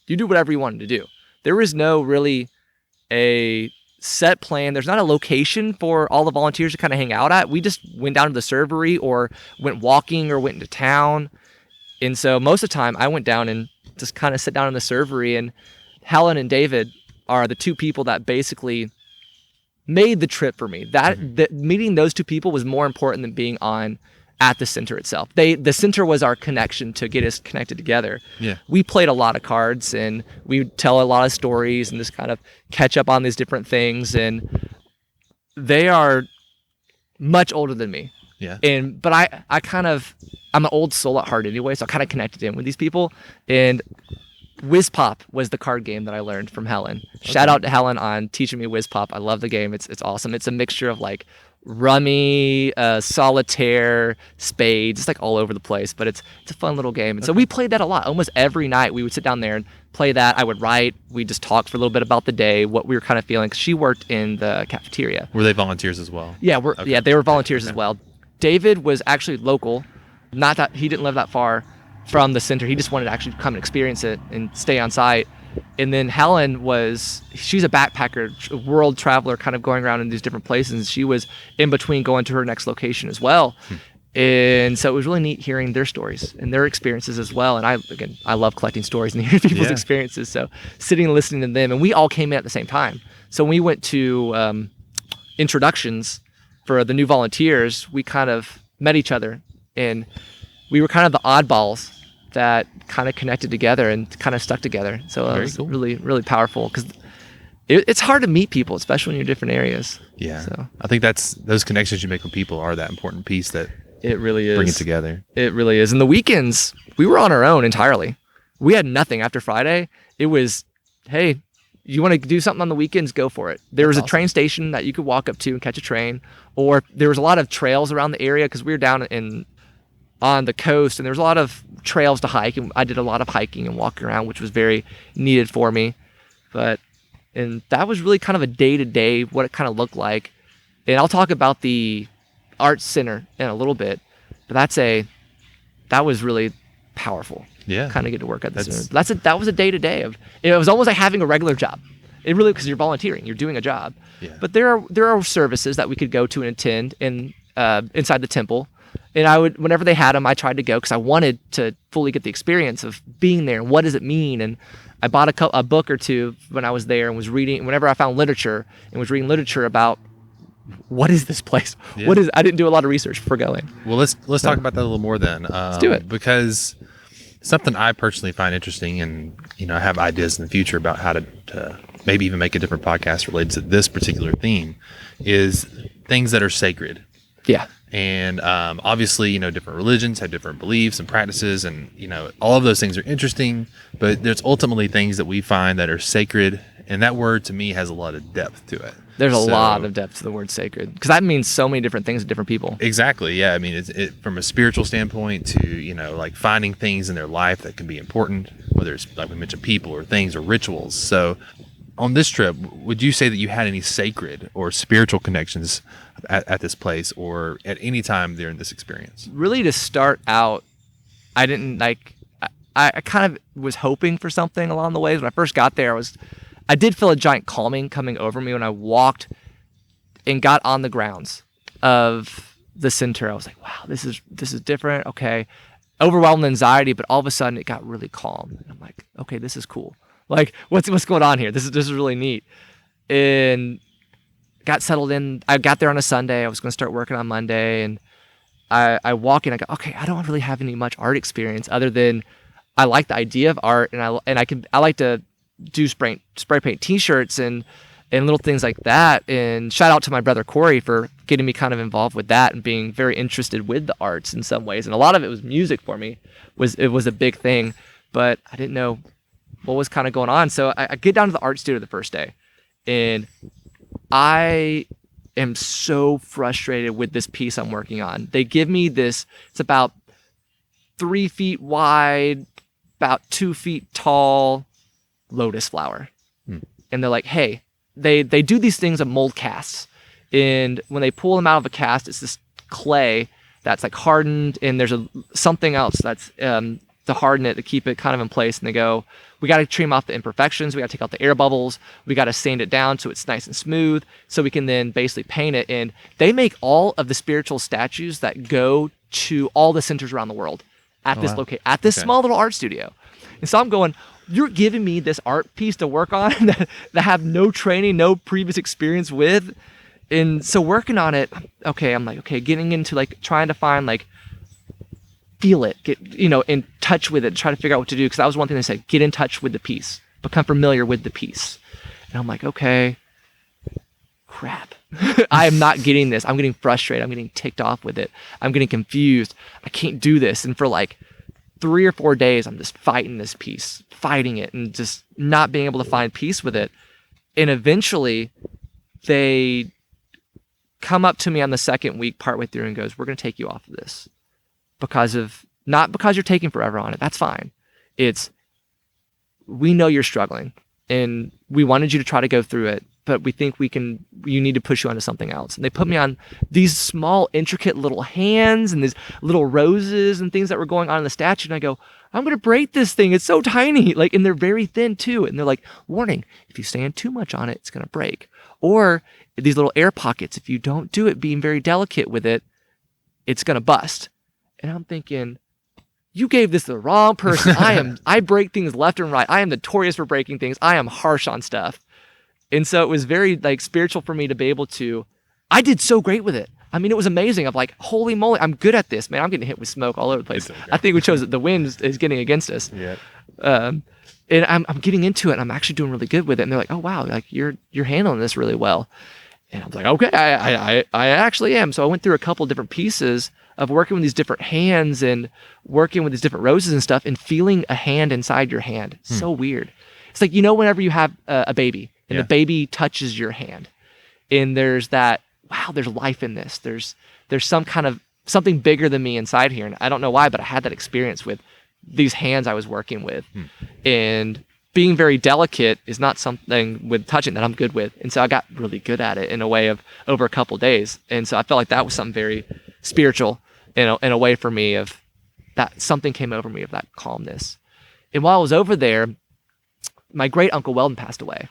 You do whatever you wanted to do. There is no really a set plan. There's not a location for all the volunteers to kind of hang out at. We just went down to the servery or went walking or went into town. And so most of the time I went down and just kind of sit down in the servery, and Helen and David are the two people that basically made the trip for me. That meeting those two people was more important than being at the center itself. The center was our connection to get us connected together. Yeah. We played a lot of cards, and we would tell a lot of stories and just kind of catch up on these different things. And they are much older than me. Yeah. But I'm an old soul at heart anyway, so I kind of connected in with these people. And Whiz Pop was the card game that I learned from Helen. Okay. Shout out to Helen on teaching me Whiz Pop. I love the game. It's awesome. It's a mixture of like rummy, solitaire, spades. It's like all over the place, but it's a fun little game. And so we played that a lot. Almost every night we would sit down there and play that. I would write. We just talked for a little bit about the day, what we were kind of feeling. 'Cause she worked in the cafeteria. Were they volunteers as well? Yeah, they were volunteers as well. David was actually local. Not that he didn't live that far from the center. He just wanted to actually come and experience it and stay on site. And then Helen she's a backpacker, world traveler, kind of going around in these different places. She was in between going to her next location as well. And so it was really neat hearing their stories and their experiences as well. And I love collecting stories and hearing people's experiences. So sitting and listening to them, and we all came in at the same time. So when we went to introductions for the new volunteers, we kind of met each other, and we were kind of the oddballs that kind of connected together and kind of stuck together. So it was cool. Really, really powerful, because it's hard to meet people, especially when you're in different areas. Yeah. So I think those connections you make with people are that important piece that it really is. Bring it together. It really is. And the weekends, we were on our own entirely. We had nothing after Friday. It was, hey, you want to do something on the weekends, go for it. There was a train station that you could walk up to and catch a train, or there was a lot of trails around the area, because we were down on the coast, and there was a lot of trails to hike, and I did a lot of hiking and walking around, which was very needed for me. And that was really kind of a day-to-day, what it kind of looked like. And I'll talk about the Arts Center in a little bit, but that was really powerful. Yeah. Kind of get to work at the center. That was a day-to-day of, it was almost like having a regular job. It really, because you're volunteering, you're doing a job. Yeah. But there are services that we could go to and attend inside the temple. And whenever they had them, I tried to go, because I wanted to fully get the experience of being there and what does it mean. And I bought a book or two when I was there, and was reading, whenever I found literature, and was reading literature about what is this place? Yeah. I didn't do a lot of research before going. Well, let's talk about that a little more then. Let's do it. Because something I personally find interesting, and I have ideas in the future about how to maybe even make a different podcast related to this particular theme, is things that are sacred. Yeah. And obviously, different religions have different beliefs and practices, and all of those things are interesting, but there's ultimately things that we find that are sacred, and that word to me has a lot of depth to it. There's a lot of depth to the word sacred, because that means so many different things to different people. Exactly. Yeah. I mean, it's from a spiritual standpoint to, like finding things in their life that can be important, whether it's like we mentioned, people or things or rituals. So on this trip, would you say that you had any sacred or spiritual connections at this place or at any time during this experience? Really, to start out, I didn't I kind of was hoping for something along the way. When I first got there, I did feel a giant calming coming over me when I walked and got on the grounds of the center. I was like, wow, this is different. Okay. Overwhelmed anxiety, but all of a sudden it got really calm. And I'm like, okay, this is cool. Like, what's going on here? This is really neat. And got settled in. I got there on a Sunday. I was going to start working on Monday, and I walk in. I go, okay, I don't really have any much art experience other than I like the idea of art, and I like to do spray paint T-shirts and little things like that. And shout out to my brother Corey for getting me kind of involved with that and being very interested with the arts in some ways. And a lot of it was music for me. It was a big thing, but I didn't know what was kind of going on. So I get down to the art studio the first day, and I am so frustrated with this piece I'm working on. They give me this, it's about 3 feet wide, about 2 feet tall lotus flower. And they're like, hey, they do these things of mold casts. And when they pull them out of a cast, it's this clay that's like hardened, and there's something else that's to harden it, to keep it kind of in place. And they go, we got to trim off the imperfections. We got to take out the air bubbles. We got to sand it down so it's nice and smooth, so we can then basically paint it. And they make all of the spiritual statues that go to all the centers around the world at this location, at this small little art studio. And so I'm going, you're giving me this art piece to work on that I have no training, no previous experience with. And so working on it, I'm like, getting into like trying to find like, feel it, get, in touch with it, try to figure out what to do. Because that was one thing they said, get in touch with the piece, become familiar with the piece. And I'm like, okay, crap. I am not getting this. I'm getting frustrated. I'm getting ticked off with it. I'm getting confused. I can't do this. And for like 3 or 4 days, I'm just fighting this piece, fighting it, and just not being able to find peace with it. And eventually they come up to me on the second week partway through and goes, we're going to take you off of this. Not because you're taking forever on it. That's fine. It's, we know you're struggling and we wanted you to try to go through it, but we think you need to push you onto something else. And they put me on these small, intricate little hands and these little roses and things that were going on in the statue. And I go, I'm going to break this thing. It's so tiny. And they're very thin too. And they're like, warning, if you stand too much on it, it's going to break. Or these little air pockets, if you don't do it being very delicate with it, it's going to bust. And I'm thinking, you gave this to the wrong person. I break things left and right. I am notorious for breaking things. I am harsh on stuff. And so it was very spiritual for me to be able to, I did so great with it. I mean, it was amazing. I'm like, holy moly, I'm good at this, man. I'm getting hit with smoke all over the place. Okay. I think we chose that the wind is getting against us. Yeah. And I'm getting into it, and I'm actually doing really good with it. And they're like, oh wow, you're handling this really well. And I was like, okay, I actually am. So I went through a couple of different pieces of working with these different hands and working with these different roses and stuff and feeling a hand inside your hand. So weird. It's like, whenever you have a baby and the baby touches your hand and there's that, wow, there's life in this. There's some kind of something bigger than me inside here. And I don't know why, but I had that experience with these hands I was working with. And being very delicate is not something with touching that I'm good with. And so I got really good at it in a way of over a couple of days. And so I felt like that was something very spiritual in a way for me, of that something came over me of that calmness. And while I was over there, my great uncle Weldon passed away.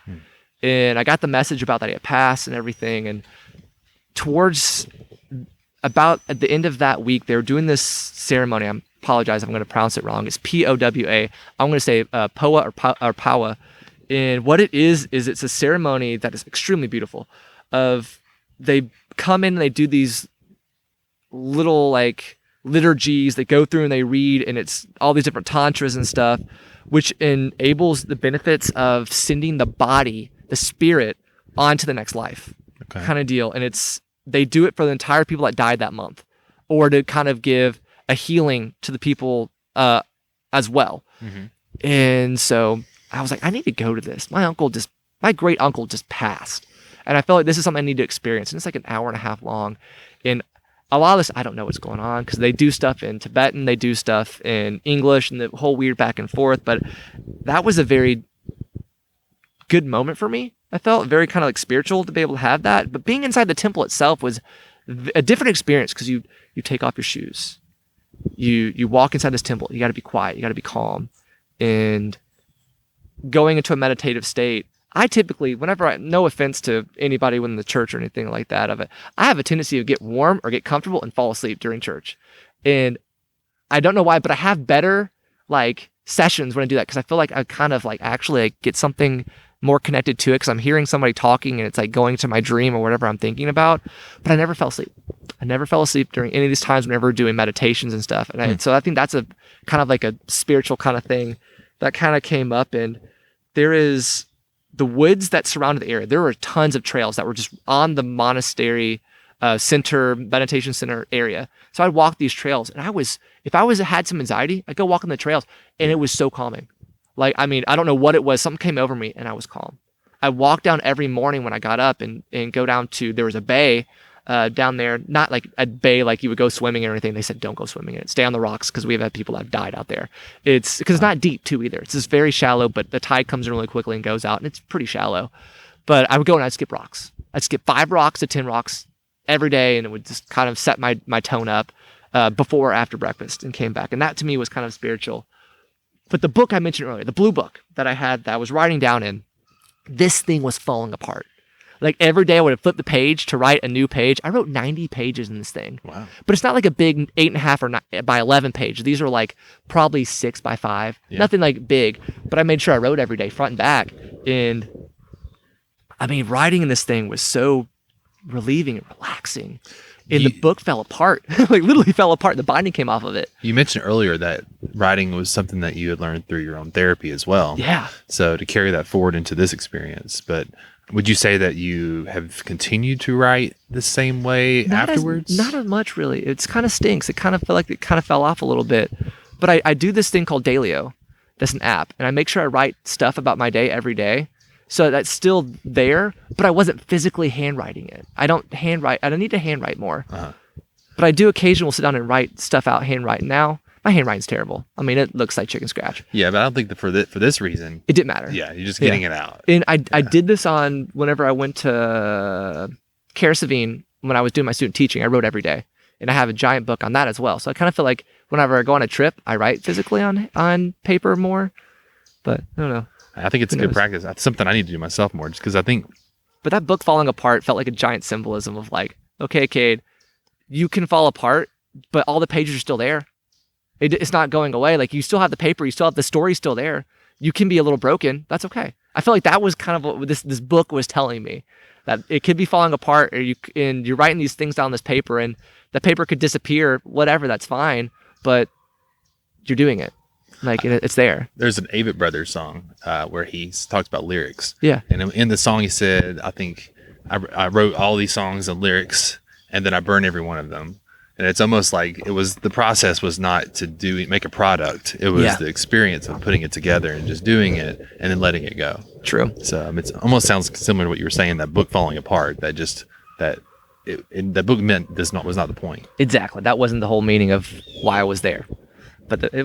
And I got the message about that he had passed and everything. And towards about at the end of that week, they were doing this ceremony. I apologize if I'm going to pronounce it wrong. It's P-O-W-A. I'm going to say Poa or Powa. And what it is it's a ceremony that is extremely beautiful. They come in and they do these little liturgies. They go through and they read, and it's all these different tantras and stuff, which enables the benefits of sending the body the spirit onto the next life kind of deal. And they do it for the entire people that died that month, or to kind of give a healing to the people as well. And so I was like, I need to go to this. My great uncle just passed. And I felt like this is something I need to experience. And it's like an hour and a half long. And a lot of this, I don't know what's going on, because they do stuff in Tibetan, they do stuff in English, and the whole weird back and forth. But that was a very good moment for me. I felt very kind of like spiritual to be able to have that. But being inside the temple itself was a different experience, because you take off your shoes. You walk inside this temple. You got to be quiet. You got to be calm. And going into a meditative state, I typically, no offense to anybody in the church or anything like that I have a tendency to get warm or get comfortable and fall asleep during church. And I don't know why, but I have better like sessions when I do that, because I feel like I kind of like actually like get something more connected to it, because I'm hearing somebody talking and it's like going to my dream or whatever I'm thinking about. But I never fell asleep. I never fell asleep during any of these times whenever we're doing meditations and stuff. And so I think that's a kind of like a spiritual kind of thing that kind of came up. And there is the woods that surrounded the area. There were tons of trails that were just on the monastery meditation center area. So I'd walk these trails, and if I had some anxiety, I'd go walk on the trails, and it was so calming. Like, I mean, I don't know what it was. Something came over me, and I was calm. I walked down every morning when I got up and go down to, there was a bay down there, not like a bay like you would go swimming or anything. They said, don't go swimming in it. Stay on the rocks, because we've had people that have died out there. Because it's not deep too either. It's just very shallow, but the tide comes in really quickly and goes out, and it's pretty shallow. But I would go and I'd skip rocks. I'd skip 5 rocks to 10 rocks every day, and it would just kind of set my tone up before or after breakfast, and came back. And that to me was kind of spiritual. But the book I mentioned earlier, the blue book that I was writing down in, this thing was falling apart. Like every day I would have flipped the page to write a new page. I wrote 90 pages in this thing. Wow. But it's not like a big 8.5 or 9 by 11 page. These are like probably 6 by 5. Yeah. Nothing like big. But I made sure I wrote every day, front and back. And I mean, writing in this thing was so relieving and relaxing. And the book fell apart. Like literally fell apart. The binding came off of it. You mentioned earlier that writing was something that you had learned through your own therapy as well. Yeah. So to carry that forward into this experience. But would you say that you have continued to write the same way afterwards? Not as much, really. It's kind of stinks. It kind of felt like it kind of fell off a little bit. But I do this thing called Dailyo. That's an app. And I make sure I write stuff about my day every day. So that's still there, but I wasn't physically handwriting it. I don't need to handwrite more. Uh-huh. But I do occasionally sit down and write stuff out handwriting now. My handwriting's terrible. I mean, it looks like chicken scratch. Yeah, but I don't think for this reason. It didn't matter. Yeah, you're just getting it out. And I did this whenever I went to Karasavine, when I was doing my student teaching, I wrote every day. And I have a giant book on that as well. So I kind of feel like whenever I go on a trip, I write physically on paper more. But I don't know. I think it's a good practice. That's something I need to do myself more, just because I think. But that book falling apart felt like a giant symbolism of like, okay, Cade, you can fall apart, but all the pages are still there. It's not going away. Like you still have the paper, you still have the story still there. You can be a little broken. That's okay. I feel like that was kind of what this book was telling me, that it could be falling apart, and you're writing these things down on this paper, and the paper could disappear. Whatever, that's fine. But you're doing it. Like it's there. There's an Avett Brothers song where he talks about lyrics. Yeah. And in the song he said, I think I wrote all these songs and lyrics, and then I burn every one of them. And it's almost like the process was not to make a product. It was the experience of putting it together and just doing it and then letting it go. True. So it almost sounds similar to what you were saying, that book falling apart, that that book was not the point. Exactly. That wasn't the whole meaning of why I was there. But I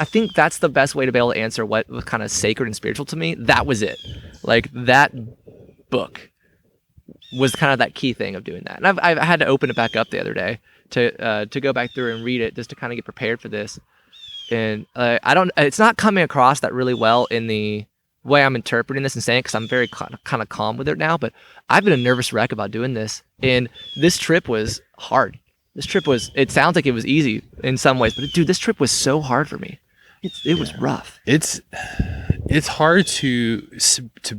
think that's the best way to be able to answer what was kind of sacred and spiritual to me. That was it. Like that book was kind of that key thing of doing that. And I've had to open it back up the other day to go back through and read it, just to kind of get prepared for this. And it's not coming across that really well in the way I'm interpreting this and saying it, because I'm very kind of calm with it now. But I've been a nervous wreck about doing this. And this trip was hard. It sounds like it was easy in some ways, but dude, this trip was so hard for me. It was rough. It's hard to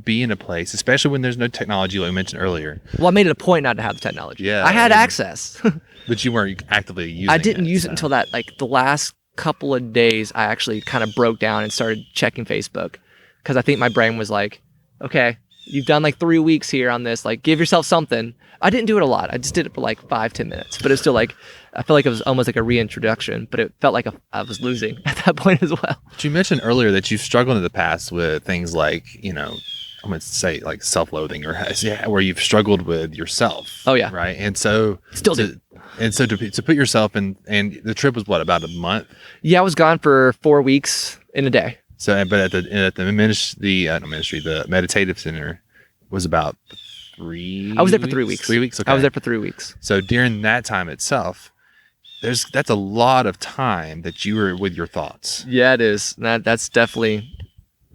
be in a place, especially when there's no technology, like we mentioned earlier. Well, I made it a point not to have the technology. Yeah. I had access. But you weren't actively using it. I didn't use it until the last couple of days I actually kind of broke down and started checking Facebook, because I think my brain was like, okay, you've done like 3 weeks here on this. Like, give yourself something. I didn't do it a lot. I just did it for like 5-10 minutes. But it's still like, I feel like it was almost like a reintroduction. But it felt like I was losing at that point as well. But you mentioned earlier that you've struggled in the past with things like, I'm going to say like self-loathing or where you've struggled with yourself. Oh, yeah. Right. And so Still do. And so to put yourself in, and the trip was what, about a month? Yeah, I was gone for 4 weeks in a day. So, but at the meditative center was about 3. I was there for 3 weeks. 3 weeks. Okay. I was there for 3 weeks. So during that time itself, that's a lot of time that you were with your thoughts. Yeah, it is. That's definitely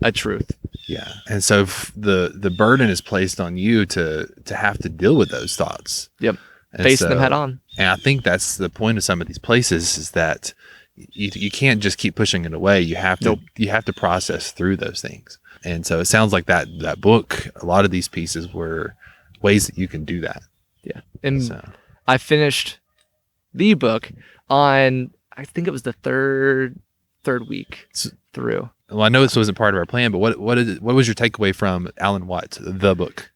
a truth. Yeah. And so the burden is placed on you to have to deal with those thoughts. Yep. And Facing them head on. And I think that's the point of some of these places is that you can't just keep pushing it away. You have to process through those things. And so it sounds like that book, a lot of these pieces were ways that you can do that. Yeah. And I finished the book on, I think it was the third week through. Well, I know this wasn't part of our plan, but what was your takeaway from Alan Watts, the book?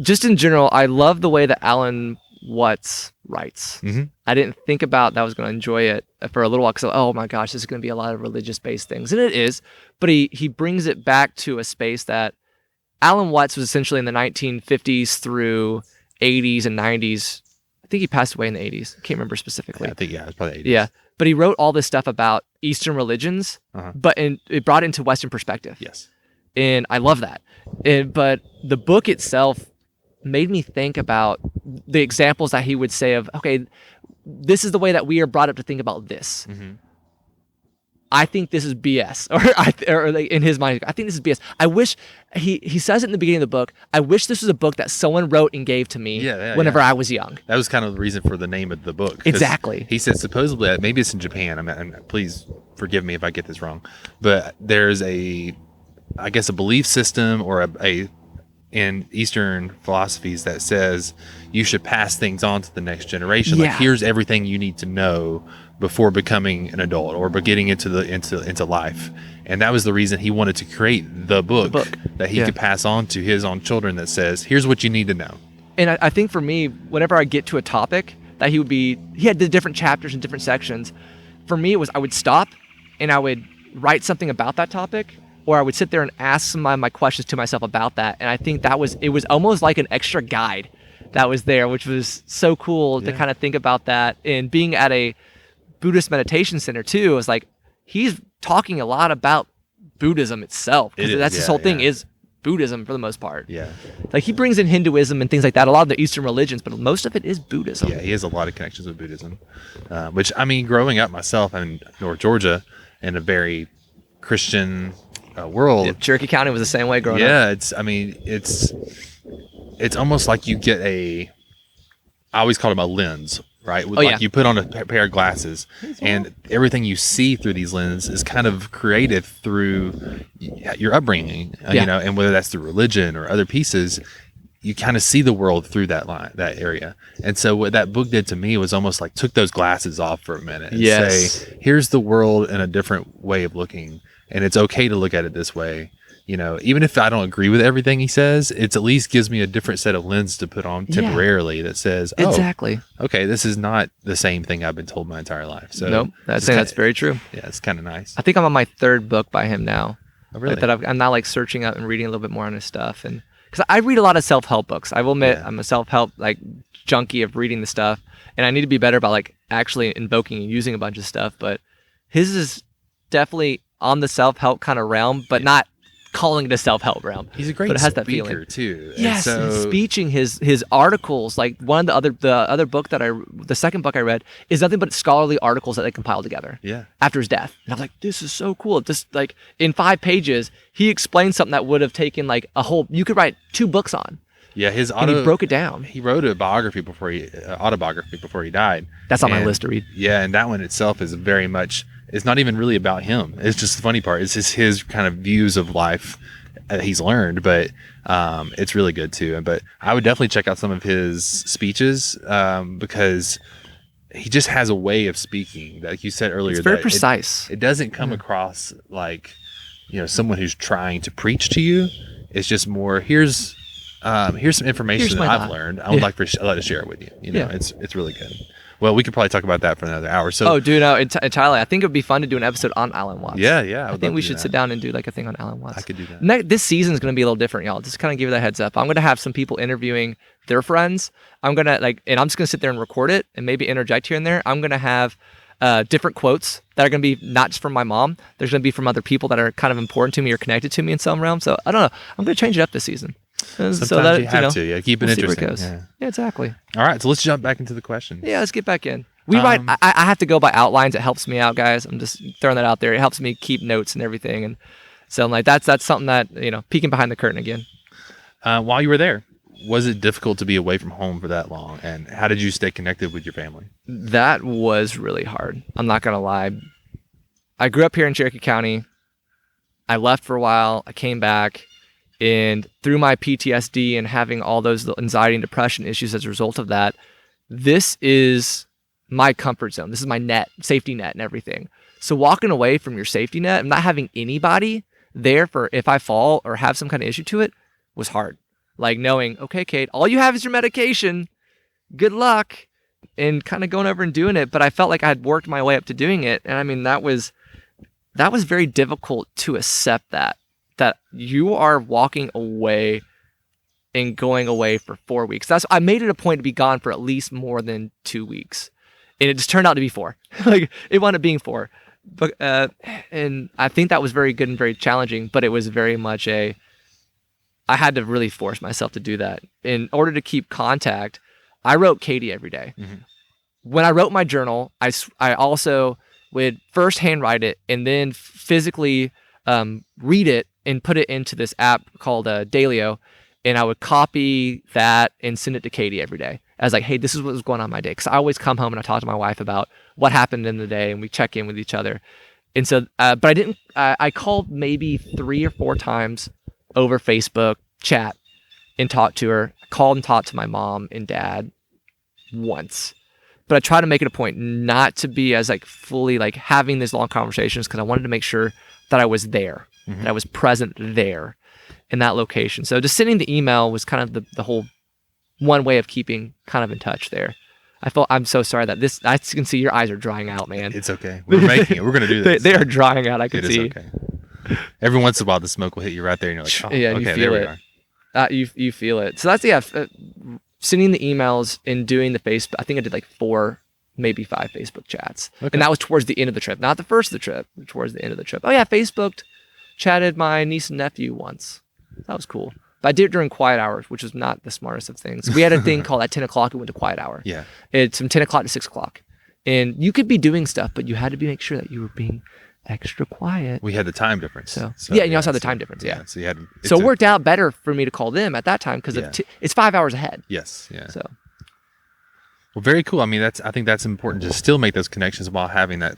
Just in general, I love the way that Alan Watts writes. Mm-hmm. I didn't think about that I was going to enjoy it for a little while because, oh my gosh, this is going to be a lot of religious-based things. And it is, but he brings it back to a space that Alan Watts was essentially in the 1950s through 80s and 90s. I think he passed away in the 80s. I can't remember specifically. Yeah, I think, it was probably 80s. Yeah, but he wrote all this stuff about Eastern religions, but it brought it into Western perspective. Yes. And I love that. But the book itself made me think about the examples that he would say of, okay, this is the way that we are brought up to think about this. Mm-hmm. I think this is BS, or like in his mind, I think this is BS. I wish he says it in the beginning of the book. I wish this was a book that someone wrote and gave to me whenever I was young. That was kind of the reason for the name of the book. Exactly. He said supposedly, maybe it's in Japan. Please forgive me if I get this wrong, but there's a belief system or in Eastern philosophies that says you should pass things on to the next generation. Yeah. Like, here's everything you need to know before becoming an adult or getting into life. And that was the reason he wanted to create the book that he could pass on to his own children that says, here's what you need to know. And I think for me, whenever I get to a topic that he had the different chapters and different sections. For me, it was I would stop and I would write something about that topic, or I would sit there and ask some of my questions to myself about that. And I think it was almost like an extra guide that was there, which was so cool to kind of think about that. And being at a Buddhist meditation center too, it was like, he's talking a lot about Buddhism itself. Because that's his whole thing is Buddhism for the most part. Yeah. Like he brings in Hinduism and things like that, a lot of the Eastern religions, but most of it is Buddhism. Yeah, he has a lot of connections with Buddhism. Which, I mean, growing up myself in North Georgia in a very Christian world. Yeah, Cherokee County was the same way growing up. Yeah, it's almost like you get I always call them a lens, right? You put on a pair of glasses and everything you see through these lenses is kind of created through your upbringing, and whether that's through religion or other pieces, you kind of see the world through that area. And so what that book did to me was almost like took those glasses off for a minute and say, here's the world in a different way of looking. And it's okay to look at it this way. Even if I don't agree with everything he says, it at least gives me a different set of lens to put on temporarily that says, exactly. Okay, this is not the same thing I've been told my entire life. So nope, that's very true. Yeah, it's kind of nice. I think I'm on my third book by him now. Oh, really? I'm now like searching up and reading a little bit more on his stuff. And because I read a lot of self-help books. I will admit I'm a self-help like junkie of reading the stuff. And I need to be better about like actually invoking and using a bunch of stuff. But his is definitely on the self-help kind of realm, but not calling it a self-help realm. He's a great but it has speaker that feeling too. Yes, and speeching his articles, like one of the other book the second book I read is nothing but scholarly articles that they compiled together. Yeah. After his death, and I was like, this is so cool. Just like in 5 pages, he explained something that would have taken like you could write 2 books on. Yeah, and he broke it down. He wrote a autobiography before he died. That's on my list to read. Yeah, and that one itself is very much. It's not even really about him. It's just the funny part. It's just his kind of views of life that he's learned, but it's really good too. But I would definitely check out some of his speeches because he just has a way of speaking that, like you said earlier, it's very precise. It doesn't come across like someone who's trying to preach to you. It's just more here's some information Here's that my I've thought. learned. I would like to share it with you. You know, Yeah. it's really good. Well, we could probably talk about that for another hour. So Oh, dude, no, entirely. I think it would be fun to do an episode on Alan Watts. yeah, I think we should sit down and do like a thing on Alan Watts. I could do that. This season is going to be a little different, y'all. Just kind of give you that heads up. I'm going to have some people interviewing their friends. I'm going to and I'm just going to sit there and record it and maybe interject here and there. I'm going to have different quotes that are going to be not just from my mom. There's going to be from other people that are kind of important to me or connected to me in some realm. So I don't know. I'm going to change it up this season. Sometimes so that, you have to. Yeah, keep it we'll see where it interesting. goes. Yeah, exactly. All right, so let's jump back into the questions. Yeah, let's get back in. We write. I have to go by outlines. It helps me out, guys. I'm just throwing that out there. It helps me keep notes and everything. And so I'm like, that's something that peeking behind the curtain again. While you were there, was it difficult to be away from home for that long? And how did you stay connected with your family? That was really hard. I'm not gonna lie. I grew up here in Cherokee County. I left for a while. I came back, and through my PTSD and having all those anxiety and depression issues as a result of that, this is my comfort zone. This is my safety net and everything. So walking away from your safety net and not having anybody there for if I fall or have some kind of issue to it was hard. Like knowing, okay, Kate, all you have is your medication. Good luck. And kind of going over and doing it. But I felt like I had worked my way up to doing it. And I mean, that was very difficult to accept that you are walking away and going away for 4 weeks. I made it a point to be gone for at least more than 2 weeks. And it just turned out to be 4. Like it wound up being 4. But and I think that was very good and very challenging, but it was very much I had to really force myself to do that. In order to keep contact, I wrote Katie every day. Mm-hmm. When I wrote my journal, I also would first handwrite it and then physically read it and put it into this app called Dailyo. And I would copy that and send it to Katie every day. I was like, hey, this is what was going on in my day. Because I always come home and I talk to my wife about what happened in the day and we check in with each other. And so, but I didn't, I called maybe 3 or 4 times over Facebook chat and talked to her. I called and talked to my mom and dad once. But I try to make it a point not to be as like fully like having these long conversations because I wanted to make sure that I was there, that I was present there in that location. So just sending the email was kind of the whole one way of keeping kind of in touch there. I'm so sorry that I can see your eyes are drying out, man. It's okay. We're making it. We're going to do this. they are drying out. I can see. It is okay. Every once in a while, the smoke will hit you right there and you're like, oh, yeah, okay, you feel there we it. are. You feel it. So that's, sending the emails and doing the Facebook. I think I did like 4, maybe 5 Facebook chats. Okay. And that was towards the end of the trip. Not the first of the trip, but towards the end of the trip. Oh yeah, Facebooked, chatted my niece and nephew once. That was cool. But I did it during quiet hours, which was not the smartest of things. We had a thing called at 10 o'clock, it went to quiet hour. Yeah. It's from 10 o'clock to 6 o'clock. And you could be doing stuff, but you had to make sure that you were being extra quiet. We had the time difference. So yeah, and you also had the time difference. Yeah. So you had. So it worked out better for me to call them at that time because it's 5 hours ahead. Yes. Yeah. So. Well, very cool. I mean, I think that's important to still make those connections while having that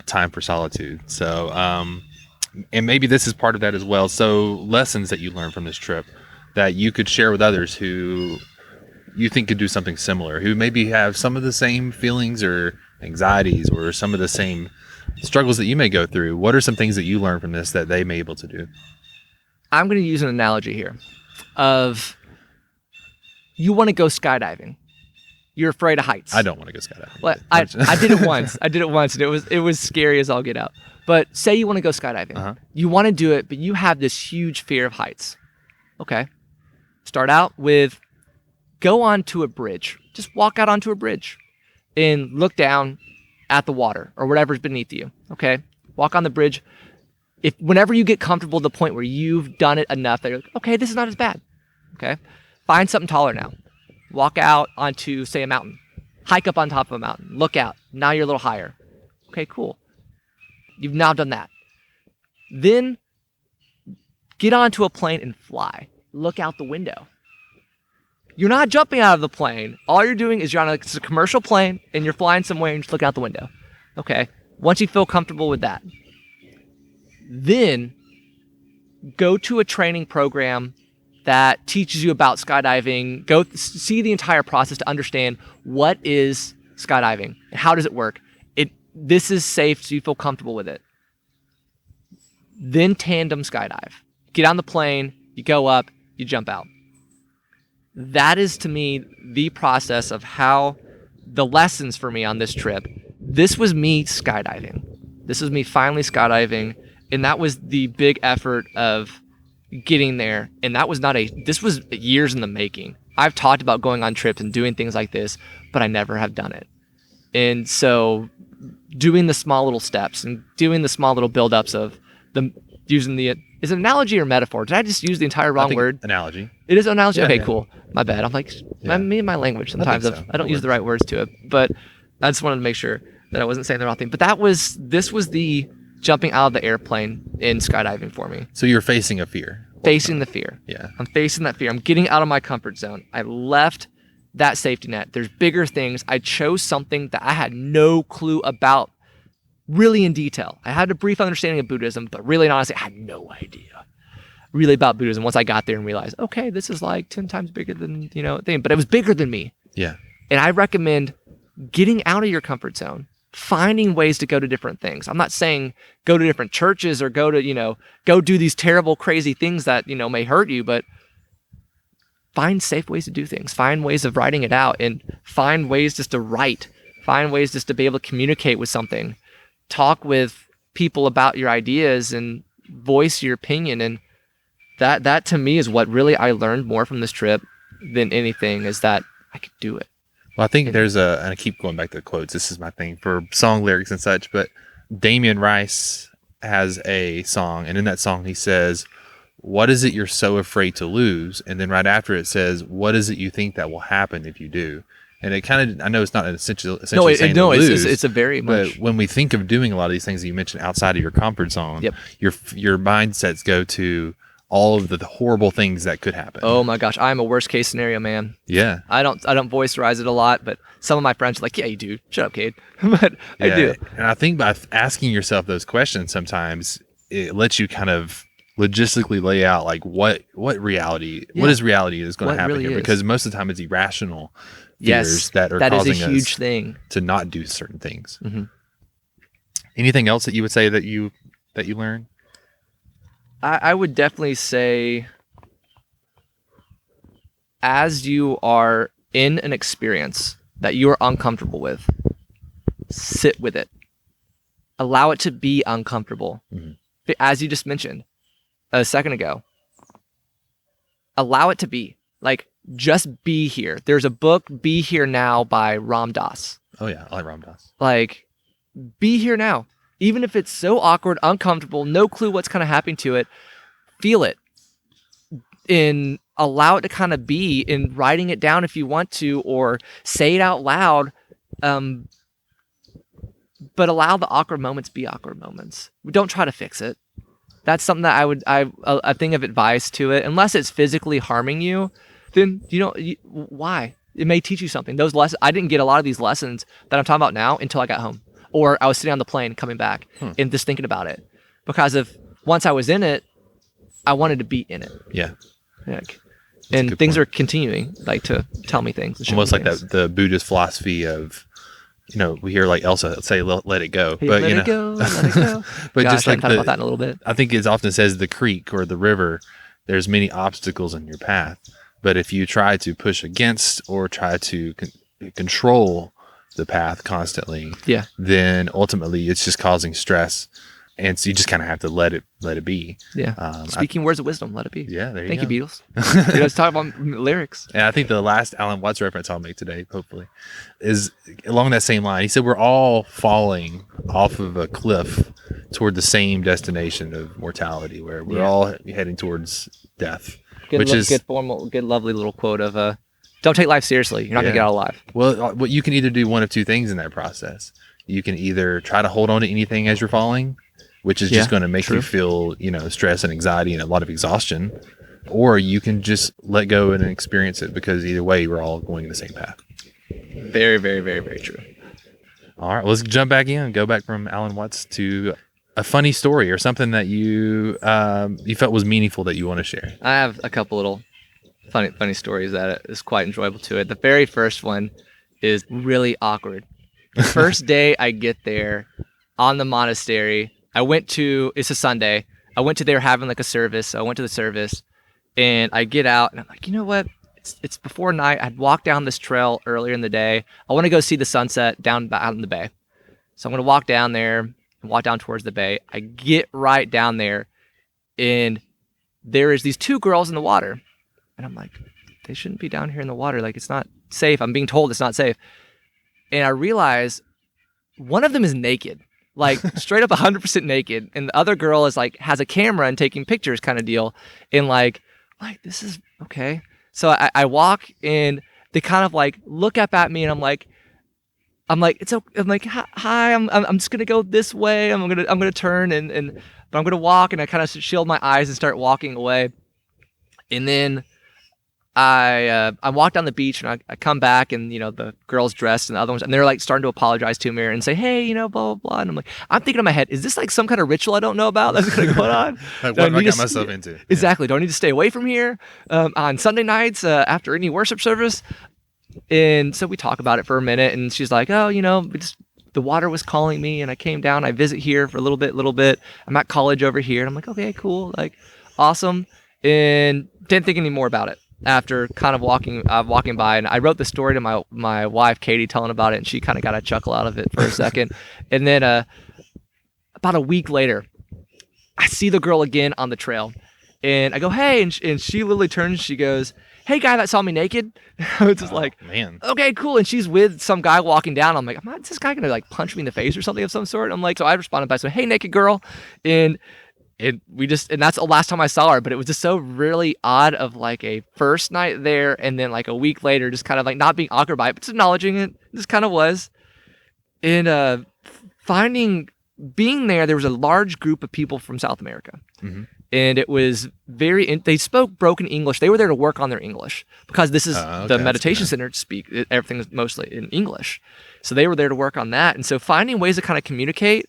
time for solitude. So, and maybe this is part of that as well. So lessons that you learned from this trip that you could share with others who you think could do something similar, who maybe have some of the same feelings or anxieties or some of the same struggles that you may go through. What are some things that you learned from this that they may be able to do? I'm going to use an analogy here of you want to go skydiving. You're afraid of heights. I don't want to go skydiving. Well, I did it once. And it was scary as all get out. But say you want to go skydiving. Uh-huh. You want to do it, but you have this huge fear of heights. Okay. Start out with go onto a bridge. Just walk out onto a bridge and look down at the water or whatever's beneath you. Okay. Walk on the bridge. Whenever you get comfortable to the point where you've done it enough that you're like, okay, this is not as bad. Okay. Find something taller now. Walk out onto, say, a mountain. Hike up on top of a mountain. Look out. Now you're a little higher. Okay, cool. You've now done that. Then get onto a plane and fly. Look out the window. You're not jumping out of the plane. All you're doing is you're on a commercial plane and you're flying somewhere and just look out the window. Okay. Once you feel comfortable with that, then go to a training program that teaches you about skydiving. Go see the entire process to understand what is skydiving and how does it work. This is safe, so you feel comfortable with it. Then tandem skydive. Get on the plane You go up, you jump out. That is, to me, the process of how the lessons for me on this trip. This was me skydiving. This was me finally skydiving, and that was the big effort of getting there. And that was this was years in the making. I've talked about going on trips and doing things like this, but I never have done it. And so doing the small little steps and doing the small little buildups of using the, is it analogy or metaphor? Did I just use the entire wrong word? Analogy. It is an analogy? Yeah, okay, yeah. cool. My bad. I'm like, me and my language sometimes. I think so. I don't That use the right words to it, but I just wanted to make sure that I wasn't saying the wrong thing. But this was the jumping out of the airplane in skydiving for me. So you're facing a fear. Facing the fear. Yeah. I'm facing that fear. I'm getting out of my comfort zone. I left that safety net. There's bigger things. I chose something that I had no clue about really in detail. I had a brief understanding of Buddhism, but really and honestly, I had no idea really about Buddhism once I got there and realized, okay, this is like 10 times bigger than, thing, but it was bigger than me. Yeah. And I recommend getting out of your comfort zone, finding ways to go to different things. I'm not saying go to different churches or go to, go do these terrible, crazy things that, may hurt you, but find safe ways to do things, find ways of writing it out, and find ways just to write, find ways just to be able to communicate with something, talk with people about your ideas and voice your opinion. And that to me is what really I learned more from this trip than anything, is that I could do it. Well, I think there's and I keep going back to the quotes. This is my thing for song lyrics and such, but Damien Rice has a song, and in that song he says, "What is it you're so afraid to lose?" And then right after it says, "What is it you think that will happen if you do?" And it kind of, I know it's not essentially saying to lose, it's a very much. But when we think of doing a lot of these things that you mentioned outside of your comfort zone, Yep. your mindsets go to all of the horrible things that could happen. Oh my gosh, I'm a worst case scenario man. Yeah. I don't voice rise it a lot, but some of my friends are like, yeah, you do. Shut up, Cade. But I do. And I think by asking yourself those questions, sometimes it lets you kind of logistically lay out like what reality, what is reality is going to happen really here, is. because most of the time it's irrational fears that are that causing is a huge us thing to not do certain things. Mm-hmm. Anything else that you would say that you learned? I would definitely say, as you are in an experience that you are uncomfortable with, sit with it. Allow it to be uncomfortable. Mm-hmm. As you just mentioned a second ago, allow it to be. Like, just be here. There's a book, Be Here Now, by Ram Dass. Oh yeah, I like Ram Dass. Like, be here now. Even if it's so awkward, uncomfortable, no clue what's kind of happening to it, feel it. And allow it to kind of be, in writing it down if you want to, or say it out loud. But allow the awkward moments be awkward moments. Don't try to fix it. That's something that I think of advice to it. Unless it's physically harming you, then why? It may teach you something. Those lessons, I didn't get a lot of these lessons that I'm talking about now until I got home, or I was sitting on the plane coming back and just thinking about it, because once I was in it, I wanted to be in it. Yeah. And things are continuing to tell me things. Almost like that, the Buddhist philosophy of, we hear like Elsa say, let it go. Hey, but let it go. But Gosh, just like I thought about that in a little bit. I think it often says the creek or the river, there's many obstacles in your path. But if you try to push against or try to control the path constantly, then ultimately it's just causing stress. And so you just kind of have to let it be. Yeah. Speaking words of wisdom, let it be. Yeah, there you Thank go. you, Beatles. Let's talk about lyrics. And I think the last Alan Watts reference I'll make today, hopefully, is along that same line. He said we're all falling off of a cliff toward the same destination of mortality, where we're all heading towards death. Good lovely little quote of don't take life seriously. You're not going to get out alive. Well, you can either do one of two things in that process. You can either try to hold on to anything as you're falling, which is just going to make you feel, stress and anxiety and a lot of exhaustion, or you can just let go and experience it, because either way, we're all going in the same path. Very, very, very, very true. All right, let's jump back in and go back from Alan Watts to a funny story or something that you felt was meaningful that you want to share. I have a couple little funny stories that is quite enjoyable to it. The very first one is really awkward. The first day I get there on the monastery, it's a Sunday. I went to there having like a service. So I went to the service, And I get out and I'm like, you know what? It's before night. I'd walked down this trail earlier in the day. I want to go see the sunset down out in the bay. So I'm going to walk down there and walk down towards the bay. I get right down there and there is these two girls in the water. And I'm like, they shouldn't be down here in the water. Like, it's not safe. I'm being told it's not safe. And I realize one of them is naked, like straight up 100% naked. And the other girl is like, has a camera and taking pictures kind of deal. And like, this is okay. So I walk and they kind of like look up at me and I'm like, it's okay. I'm like, hi, I'm just going to go this way. I'm going to turn but I'm going to walk. And I kind of shield my eyes and start walking away. And then I walk down the beach and I come back and, the girl's dressed and the other ones, and they're like starting to apologize to me and say, hey, blah, blah, blah. And I'm thinking in my head, is this like some kind of ritual I don't know about that's going on? Like, what have I got myself into? Exactly. Do I need to stay away from here on Sunday nights after any worship service? And so we talk about it for a minute and she's like, oh, the water was calling me and I came down. I visit here for a little bit. I'm at college over here. And I'm like, okay, cool. Like, awesome. And didn't think any more about it. After kind of walking by, and I wrote the story to my wife Katie, telling about it, and she kind of got a chuckle out of it for a second. And then about a week later, I see the girl again on the trail, and I go, hey, and she literally turns and she goes, hey, guy that saw me naked. I was just like, man, okay, cool. And she's with some guy walking down. I'm like, is this guy gonna like punch me in the face or something of some sort? I'm like, so I responded by saying, hey, naked girl, and that's the last time I saw her, but it was just so really odd of like a first night there and then like a week later, just kind of like not being awkward by it, but just acknowledging it. Just kind of was. And being there was a large group of people from South America. Mm-hmm. And it was they spoke broken English. They were there to work on their English because this is the meditation center to speak. Everything is mostly in English. So they were there to work on that. And so finding ways to kind of communicate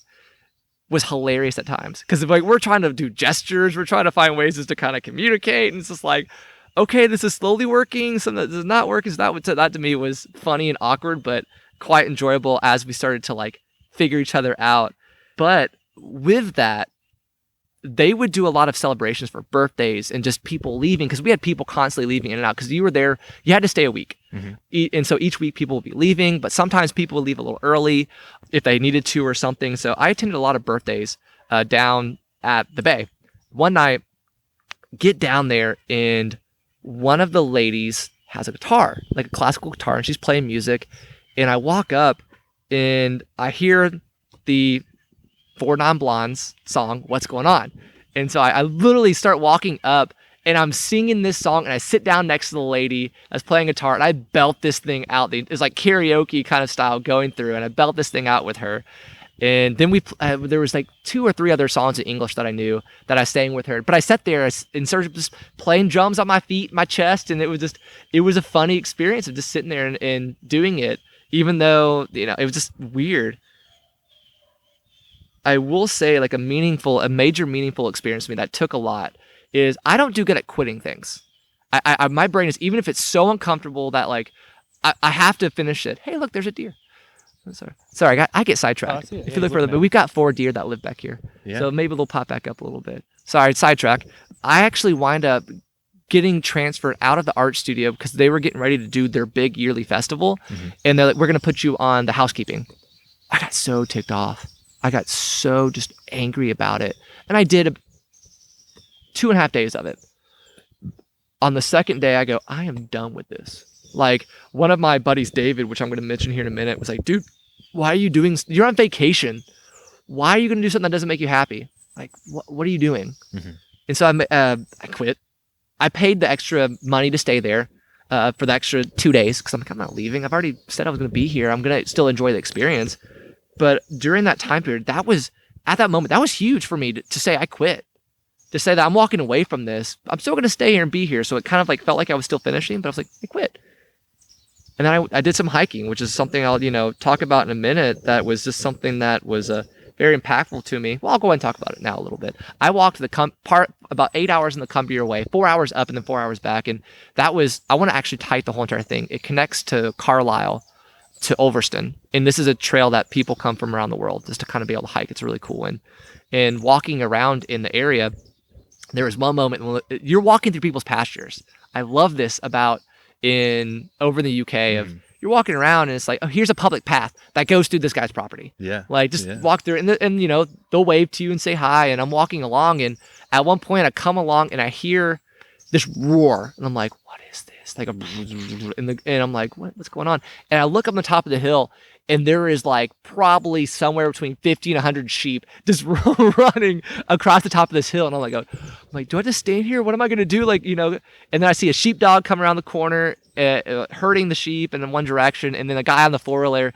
was hilarious at times because like we're trying to do gestures, we're trying to find ways to kind of communicate, and it's just like, okay, this is slowly working, some that does not work. So that to me was funny and awkward, but quite enjoyable as we started to like figure each other out. But with that, they would do a lot of celebrations for birthdays and just people leaving, because we had people constantly leaving in and out because you were there, you had to stay a week. Mm-hmm. And so each week people would be leaving, but sometimes people would leave a little early if they needed to or something. So I attended a lot of birthdays down at the bay. One night, get down there and one of the ladies has a guitar, like a classical guitar, and she's playing music. And I walk up and I hear the Four Non-Blondes song, What's Going On? And so I literally start walking up and I'm singing this song, and I sit down next to the lady that's playing guitar and I belt this thing out. It's like karaoke kind of style going through, and I belt this thing out with her. And then there was like 2 or 3 other songs in English that I knew that I sang with her. But I sat there instead of just playing drums on my feet, my chest, and it was a funny experience of just sitting there and doing it, even though, it was just weird. I will say like a major meaningful experience to me that took a lot is I don't do good at quitting things. My brain is, even if it's so uncomfortable that like I have to finish it. Hey, look, there's a deer. Sorry, I get sidetracked. If you look further, but we've got 4 deer that live back here. Yeah. So maybe they'll pop back up a little bit. Sorry, sidetrack. I actually wind up getting transferred out of the art studio because they were getting ready to do their big yearly festival. Mm-hmm. And they're like, we're going to put you on the housekeeping. I got so ticked off. I got so just angry about it. And I did 2.5 days of it. On the second day, I go, I am done with this. Like, one of my buddies, David, which I'm going to mention here in a minute, was like, dude, why are you doing, you're on vacation. Why are you going to do something that doesn't make you happy? Like, what are you doing? Mm-hmm. And so I quit. I paid the extra money to stay there for the extra 2 days because I'm like, I'm not leaving. I've already said I was going to be here. I'm going to still enjoy the experience. But during that time period, at that moment, that was huge for me to say I quit. To say that I'm walking away from this. I'm still going to stay here and be here. So it kind of like felt like I was still finishing, but I was like, I quit. And then I did some hiking, which is something I'll, talk about in a minute. That was just something that was very impactful to me. Well, I'll go ahead and talk about it now a little bit. I walked about 8 hours in the Cumbria Way, 4 hours up and then 4 hours back. And I want to actually type the whole entire thing. It connects to Carlisle, to Ulverston. And this is a trail that people come from around the world just to kind of be able to hike. It's really cool. And walking around in the area, there was one moment when you're walking through people's pastures. I love this about over in the UK of you're walking around and it's like, oh, here's a public path that goes through this guy's property. Yeah. Like just walk through and you know, they'll wave to you and say hi. And I'm walking along, and at one point I come along and I hear this roar, and I'm like, what is this? Like and I'm like, what's going on? And I look up on the top of the hill, and there is like probably somewhere between 50 and 100 sheep just running across the top of this hill. And I'm like, do I just stand here? What am I going to do? Like, you know, and then I see a sheepdog come around the corner, herding the sheep in one direction. And then a guy on the four-wheeler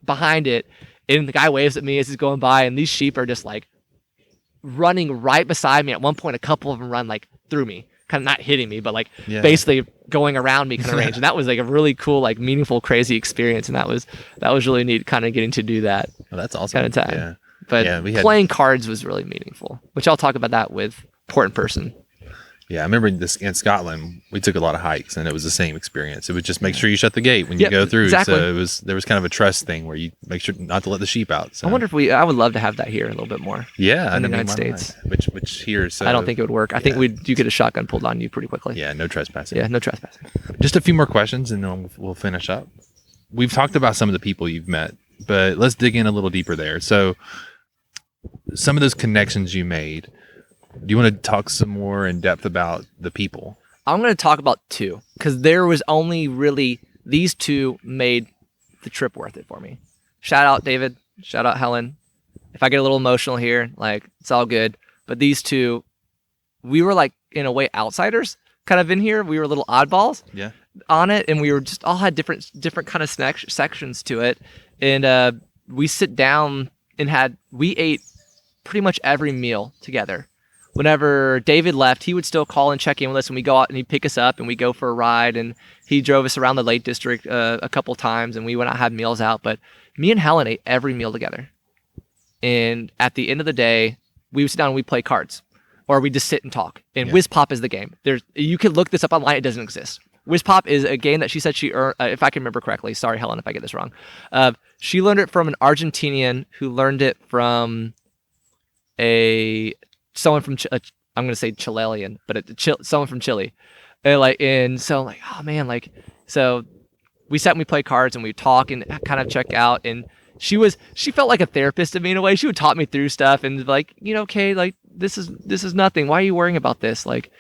behind it. And the guy waves at me as he's going by. And these sheep are just like running right beside me. At one point, a couple of them run like through me. Kind of not hitting me, but like basically going around me kind of range. And that was like a really cool, like meaningful, crazy experience. And that was really neat, kind of getting to do that. Well, that's awesome. Kind of time. Yeah. But playing cards was really meaningful, which I'll talk about that with Port in Person. Yeah, I remember this in Scotland. We took a lot of hikes, and it was the same experience. It was just make sure you shut the gate when you go through. Exactly. So there was kind of a trust thing where you make sure not to let the sheep out. So. I wonder if I would love to have that here a little bit more. Yeah, in the United States. Which here? So I don't think it would work. I think you get a shotgun pulled on you pretty quickly. Yeah, no trespassing. Yeah, no trespassing. Just a few more questions, and then we'll finish up. We've talked about some of the people you've met, but let's dig in a little deeper there. So, some of those connections you made. Do you want to talk some more in depth about the people? I'm going to talk about two, because there was only really these two made the trip worth it for me. Shout out David. Shout out Helen. If I get a little emotional here, like it's all good. But these two, we were like in a way outsiders kind of in here. We were little oddballs on it, and we were just all had different kind of sections to it. And we sit down and we ate pretty much every meal together. Whenever David left, he would still call and check in with us, and we go out and he'd pick us up and we go for a ride, and he drove us around the Lake District a couple times, and we went out and had meals out. But me and Helen ate every meal together. And at the end of the day, we would sit down and we play cards, or we just sit and talk. And Whiz Pop is the game. You can look this up online. It doesn't exist. Whiz Pop is a game that she said she earned, if I can remember correctly. Sorry, Helen, if I get this wrong. She learned it from an Argentinian who learned it from someone from I'm gonna say Chilean, but someone from Chile, and so I'm like, oh man, like, so we sat and we played cards and we talk and kind of check out, and she felt like a therapist to me in a way. She would talk me through stuff and like, you know, okay, like this is nothing. Why are you worrying about this? Like,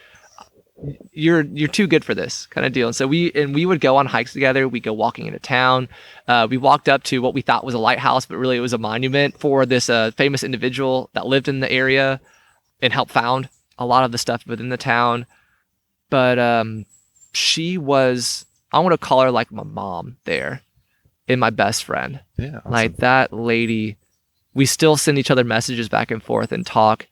you're too good for this kind of deal. And so we would go on hikes together. We go walking into town. We walked up to what we thought was a lighthouse, but really it was a monument for this famous individual that lived in the area and helped found a lot of the stuff within the town. But she was, I want to call her like my mom there and my best friend. Yeah. Awesome. Like that lady, we still send each other messages back and forth and talk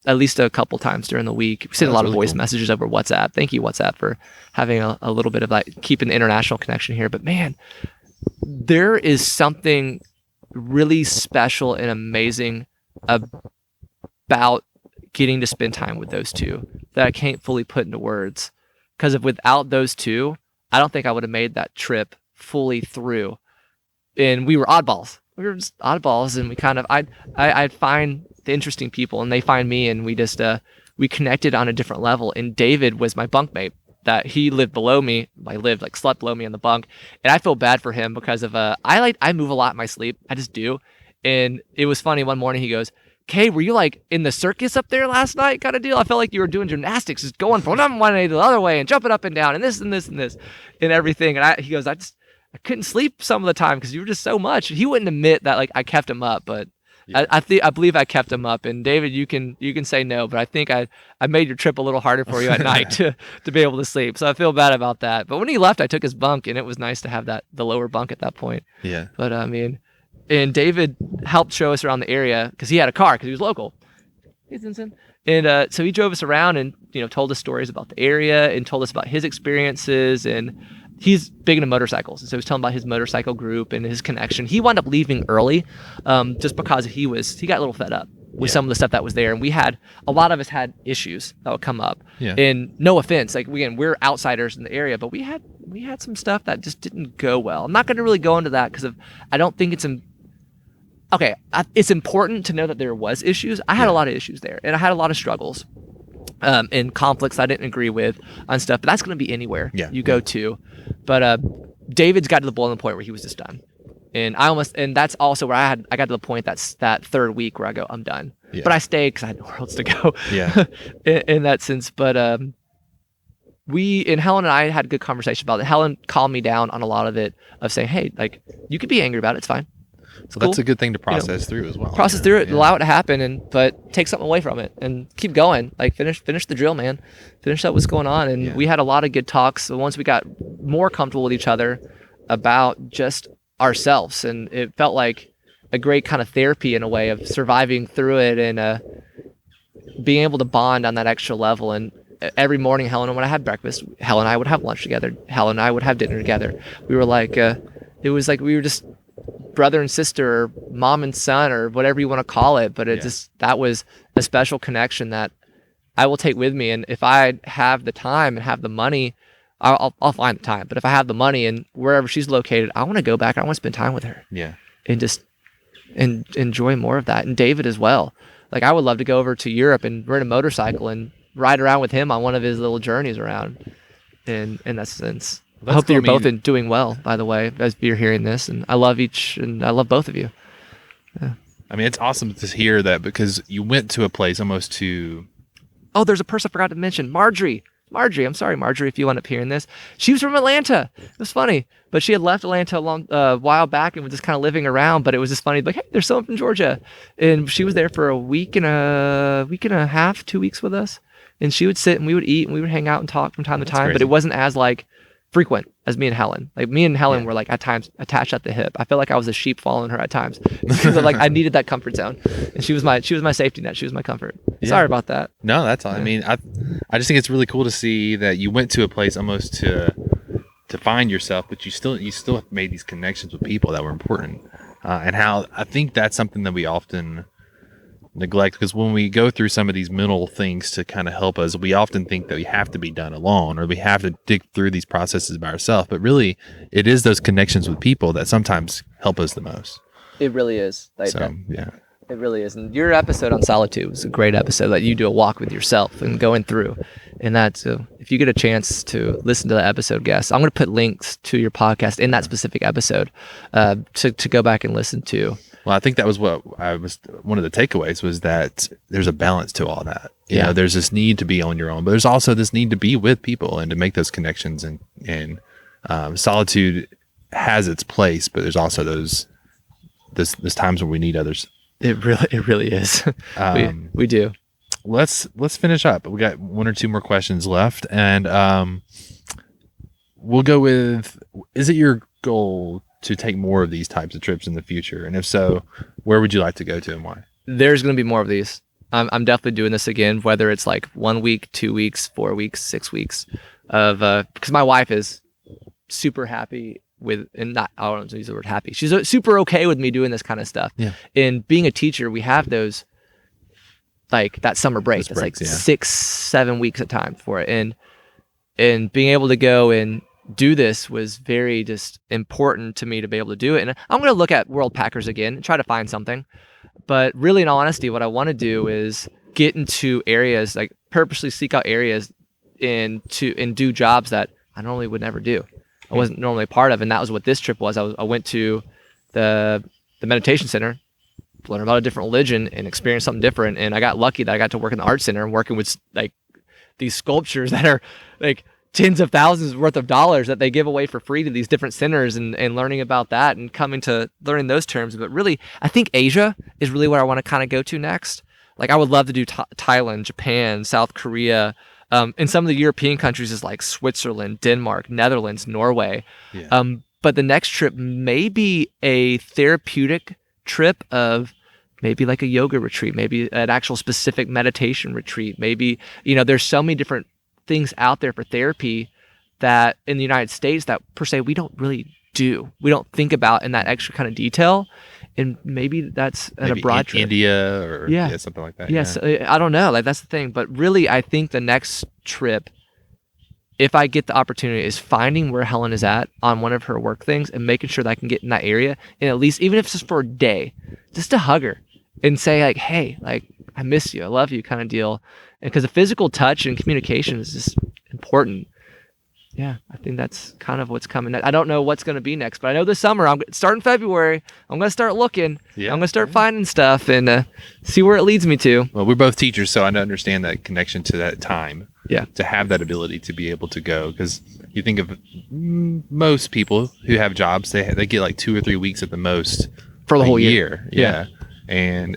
at least a couple times during the week. We send a lot of voice messages over WhatsApp. Thank you, WhatsApp, for having a little bit of like keeping the international connection here. But man, there is something really special and amazing about getting to spend time with those two that I can't fully put into words. Because without those two, I don't think I would have made that trip fully through. And we were oddballs. We were just oddballs, and we kind of I'd find the interesting people, and they find me, and we just we connected on a different level. And David was my bunkmate. That he lived below me. Slept below me in the bunk, and I feel bad for him because of I move a lot in my sleep. I just do. And it was funny. One morning he goes, "Kay, were you like in the circus up there last night kind of deal? I felt like you were doing gymnastics, just going from one way to the other way and jumping up and down and this and this and this and everything." And he goes, I couldn't sleep some of the time because you were just so much. He wouldn't admit that like I kept him up, but yeah. I believe I kept him up. And David, you can say no, but I think I made your trip a little harder for you at night to be able to sleep. So I feel bad about that. But when he left, I took his bunk, and it was nice to have the lower bunk at that point. Yeah. But I mean, and David helped show us around the area because he had a car because he was local. Hey, Vincent. And so he drove us around and, told us stories about the area and told us about his experiences. And he's big into motorcycles. And so he was telling about his motorcycle group and his connection. He wound up leaving early just because he got a little fed up with some of the stuff that was there. And a lot of us had issues that would come up. Yeah. And no offense, like we're outsiders in the area, but we had some stuff that just didn't go well. I'm not going to really go into that because I don't think it's it's important to know that there was issues. I had a lot of issues there, and I had a lot of struggles. and conflicts I didn't agree with on stuff. But that's going to be anywhere you go to. But David's got to the boiling point where he was just done. And that's also where I got to the point that third week where I go, I'm done. Yeah. But I stayed because I had nowhere else to go. Yeah. in that sense. But Helen and I had a good conversation about it. Helen calmed me down on a lot of it, of saying, hey, like, you could be angry about it. It's fine. So that's a good thing to process through as well. Process through it, allow it to happen, but take something away from it and keep going. Like finish the drill, man. Finish up what's going on. And we had a lot of good talks. So once we got more comfortable with each other about just ourselves, and it felt like a great kind of therapy in a way of surviving through it and being able to bond on that extra level. And every morning, Helen and I would have breakfast. Helen and I would have lunch together. Helen and I would have dinner together. We were like, it was like we were just brother and sister, or mom and son, or whatever you want to call it. But that was a special connection that I will take with me. And if I have the time and have the money, I'll find the time. But if I have the money and wherever she's located, I want to go back. I want to spend time with her. Yeah. And just enjoy more of that. And David as well. Like, I would love to go over to Europe and rent a motorcycle and ride around with him on one of his little journeys around. In that sense. I hope that you're both doing well, by the way, as you're hearing this. And I love both of you. Yeah. I mean, it's awesome to hear that, because you went to a place almost to... Oh, there's a person I forgot to mention. Marjorie, I'm sorry, Marjorie, if you end up hearing this. She was from Atlanta. It was funny. But she had left Atlanta a while back and was just kind of living around. But it was just funny. Like, hey, there's someone from Georgia. And she was there for a week and a half, 2 weeks with us. And she would sit and we would eat and we would hang out and talk from time to time. Crazy. But it wasn't as like frequent as me and Helen. Like, me and Helen were like at times attached at the hip. I felt like I was a sheep following her at times. Like, I needed that comfort zone, and she was my safety net. She was my comfort. Yeah. Sorry about that. No, that's all. I mean, I just think it's really cool to see that you went to a place almost to find yourself, but you still made these connections with people that were important, and how I think that's something that we often neglect, because when we go through some of these mental things to kind of help us, we often think that we have to be done alone, or we have to dig through these processes by ourselves. But really, it is those connections with people that sometimes help us the most. It really is. It really is. And your episode on solitude was a great episode, that you do a walk with yourself and going through. And so if you get a chance to listen to that episode, guys, I'm going to put links to your podcast in that specific episode to go back and listen to. Well, I think that was one of the takeaways, was that there's a balance to all that. You know, there's this need to be on your own, but there's also this need to be with people and to make those connections. And solitude has its place, but there's also those times when we need others. It really is. We do. Let's finish up. We got one or two more questions left, and we'll go with: is it your goal to take more of these types of trips in the future? And if so, where would you like to go to and why? There's going to be more of these. I'm definitely doing this again, whether it's like 1 week, 2 weeks, 4 weeks, 6 weeks because my wife is super happy with, and not, I don't want to use the word happy. She's super okay with me doing this kind of stuff. Yeah. And being a teacher, we have those, like that summer break. It's like 6-7 weeks at time for it. And being able to go and do this was very just important to me to be able to do it. And I'm going to look at World Packers again and try to find something. But really, in all honesty, what I want to do is get into areas, like purposely seek out areas and do jobs that I normally would never do. I wasn't normally a part of. And that was what this trip was. I went to the meditation center, learn about a different religion and experience something different. And I got lucky that I got to work in the art center and working with like these sculptures that are like tens of thousands worth of dollars that they give away for free to these different centers, and learning about that and coming to learning those terms. But really, I think Asia is really where I want to kind of go to next. Like, I would love to do Thailand, Japan, South Korea, and some of the European countries is like Switzerland, Denmark, Netherlands, Norway. Yeah. But the next trip may be a therapeutic trip of maybe like a yoga retreat, maybe an actual specific meditation retreat. Maybe, there's so many different things out there for therapy that in the United States that per se we don't really do. We don't think about in that extra kind of detail. And maybe that's a broad trip. India or something like that. Yes. Yeah. I don't know. Like, that's the thing. But really, I think the next trip, if I get the opportunity, is finding where Helen is at on one of her work things and making sure that I can get in that area. And at least, even if it's just for a day, just to hug her and say like, hey, like, I miss you, I love you kind of deal. And because the physical touch and communication is just important. Yeah, I think that's kind of what's coming. I don't know what's going to be next, but I know this summer, starting February, I'm going to start looking. Yeah, I'm going to start finding stuff and see where it leads me to. Well, we're both teachers, so I understand that connection to that time. Yeah. To have that ability to be able to go, because you think of most people who have jobs, they get like 2 or 3 weeks at the most for the whole year. Yeah. And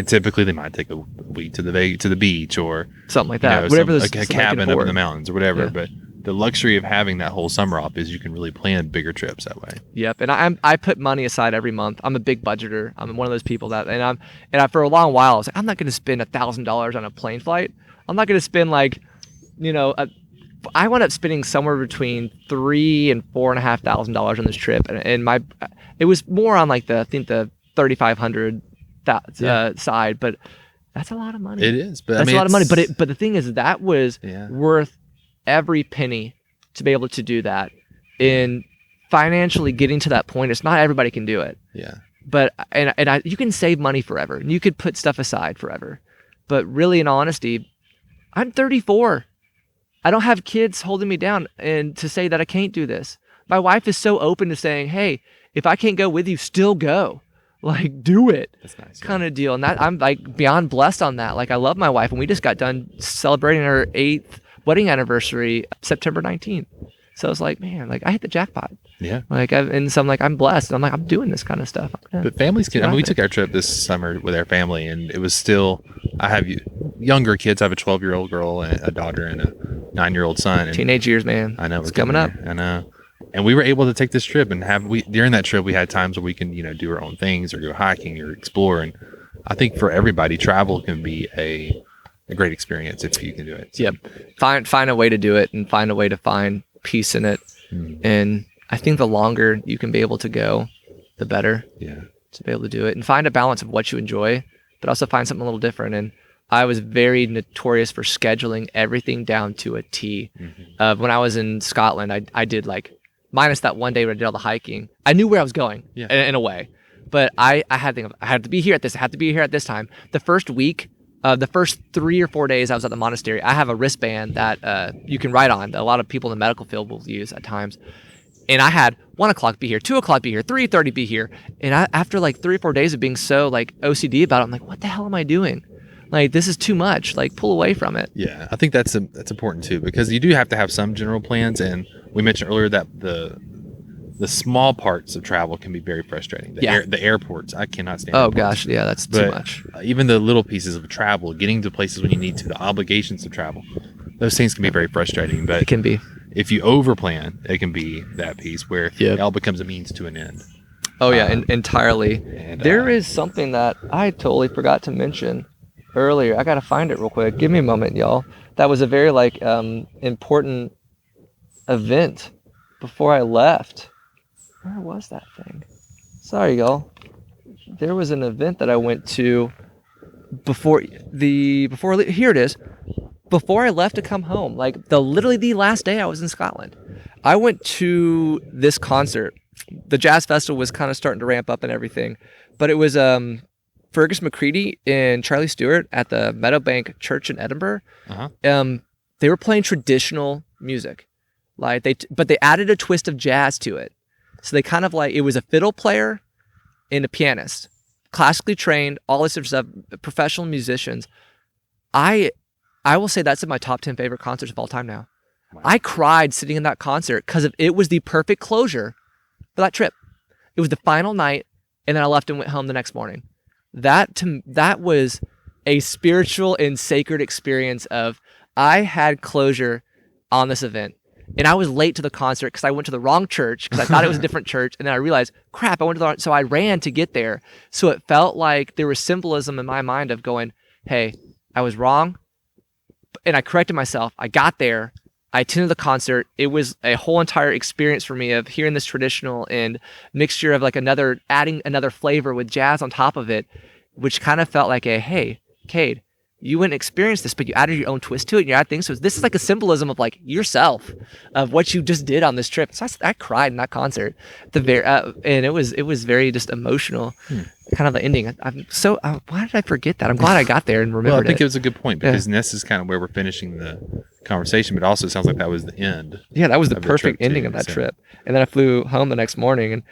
typically they might take a week to the beach or something like that. Whatever, like a cabin up in the mountains or whatever. Yeah. But the luxury of having that whole summer off is you can really plan bigger trips that way. Yep. And I put money aside every month. I'm a big budgeter. I'm one of those people that, and I for a long while I was like, I'm not going to spend $1,000 on a plane flight. I'm not going to spend I wound up spending somewhere between $3,000 and $4,500 on this trip, and it was more on like the 3,500 side, but that's a lot of money. It is, but that's a lot of money. But the thing is, that was worth every penny to be able to do that. In financially getting to that point, it's not everybody can do it. Yeah. But you can save money forever, and you could put stuff aside forever. But really, in honesty, I'm 34. I don't have kids holding me down and to say that I can't do this. My wife is so open to saying, hey, if I can't go with you, still go. Like, do it. That's nice. Kind of deal. And that I'm like beyond blessed on that. Like, I love my wife, and we just got done celebrating her 8th wedding anniversary, September 19th. So I was like, man, like I hit the jackpot. Yeah. And so I'm like, I'm blessed. And I'm like, I'm doing this kind of stuff. But families can, we took our trip this summer with our family, and it was still, I have younger kids. I have a 12-year-old girl and a daughter and a 9-year-old son. And teenage years, man. I know. It's coming up. I know. And we were able to take this trip and during that trip, we had times where we can, do our own things or go hiking or explore. And I think for everybody, travel can be a great experience if you can do it. So. Yep. Find a way to do it and find a way to find peace in it. And I think the longer you can be able to go, the better. Yeah. To be able to do it and find a balance of what you enjoy, but also find something a little different. And I was very notorious for scheduling everything down to a T. When I was in Scotland, I did like, minus that one day where I did all the hiking, I knew where I was going in a way. But I had to be here at this. I had to be here at this time. The first week, the first 3 or 4 days I was at the monastery, I have a wristband that you can write on that a lot of people in the medical field will use at times. And I had 1 o'clock be here, 2 o'clock be here, 3:30 be here. And after like 3 or 4 days of being so like OCD about it, I'm like, what the hell am I doing? Like, this is too much. Like, pull away from it. Yeah, I think that's important too, because you do have to have some general plans. And we mentioned earlier that the small parts of travel can be very frustrating. The airports, I cannot stand. Oh airports. gosh, yeah, that's too much. Even the little pieces of travel, getting to places when you need to, the obligations of travel, those things can be very frustrating. But it can be. If you overplan, it can be that piece where it all becomes a means to an end. Oh yeah, entirely. And, there is something that I totally forgot to mention earlier. I gotta find it real quick. Give me a moment, y'all. That was a very important event before I left. Where was that thing? Sorry, y'all. There was an event that I went to here it is. Before I left to come home, like literally the last day I was in Scotland, I went to this concert. The jazz festival was kind of starting to ramp up and everything, but it was Fergus McCready and Charlie Stewart at the Meadowbank Church in Edinburgh. They were playing traditional music, but they added a twist of jazz to it. So they kind of it was a fiddle player and a pianist, classically trained, all this sort of stuff, professional musicians. I will say that's in my top 10 favorite concerts of all time now. Wow. I cried sitting in that concert because it was the perfect closure for that trip. It was the final night, and then I left and went home the next morning. That was a spiritual and sacred experience of I had closure on this event. And I was late to the concert because I went to the wrong church because I thought it was a different church. And then I realized, crap, I went to the wrong. So I ran to get there. So it felt like there was symbolism in my mind of going, hey, I was wrong. And I corrected myself. I got there. I attended the concert. It was a whole entire experience for me of hearing this traditional and mixture of adding another flavor with jazz on top of it, which kind of felt like hey, Cade, you went and experienced this, but you added your own twist to it and you add things. So this is like a symbolism of like yourself, of what you just did on this trip. So I cried in that concert, and it was very just emotional, kind of the ending. Why did I forget that? I'm glad I got there and remembered it. Well, I think it was a good point, because this is kind of where we're finishing the conversation, but also it sounds like that was the end. Yeah, that was the perfect ending of that trip. And then I flew home the next morning, and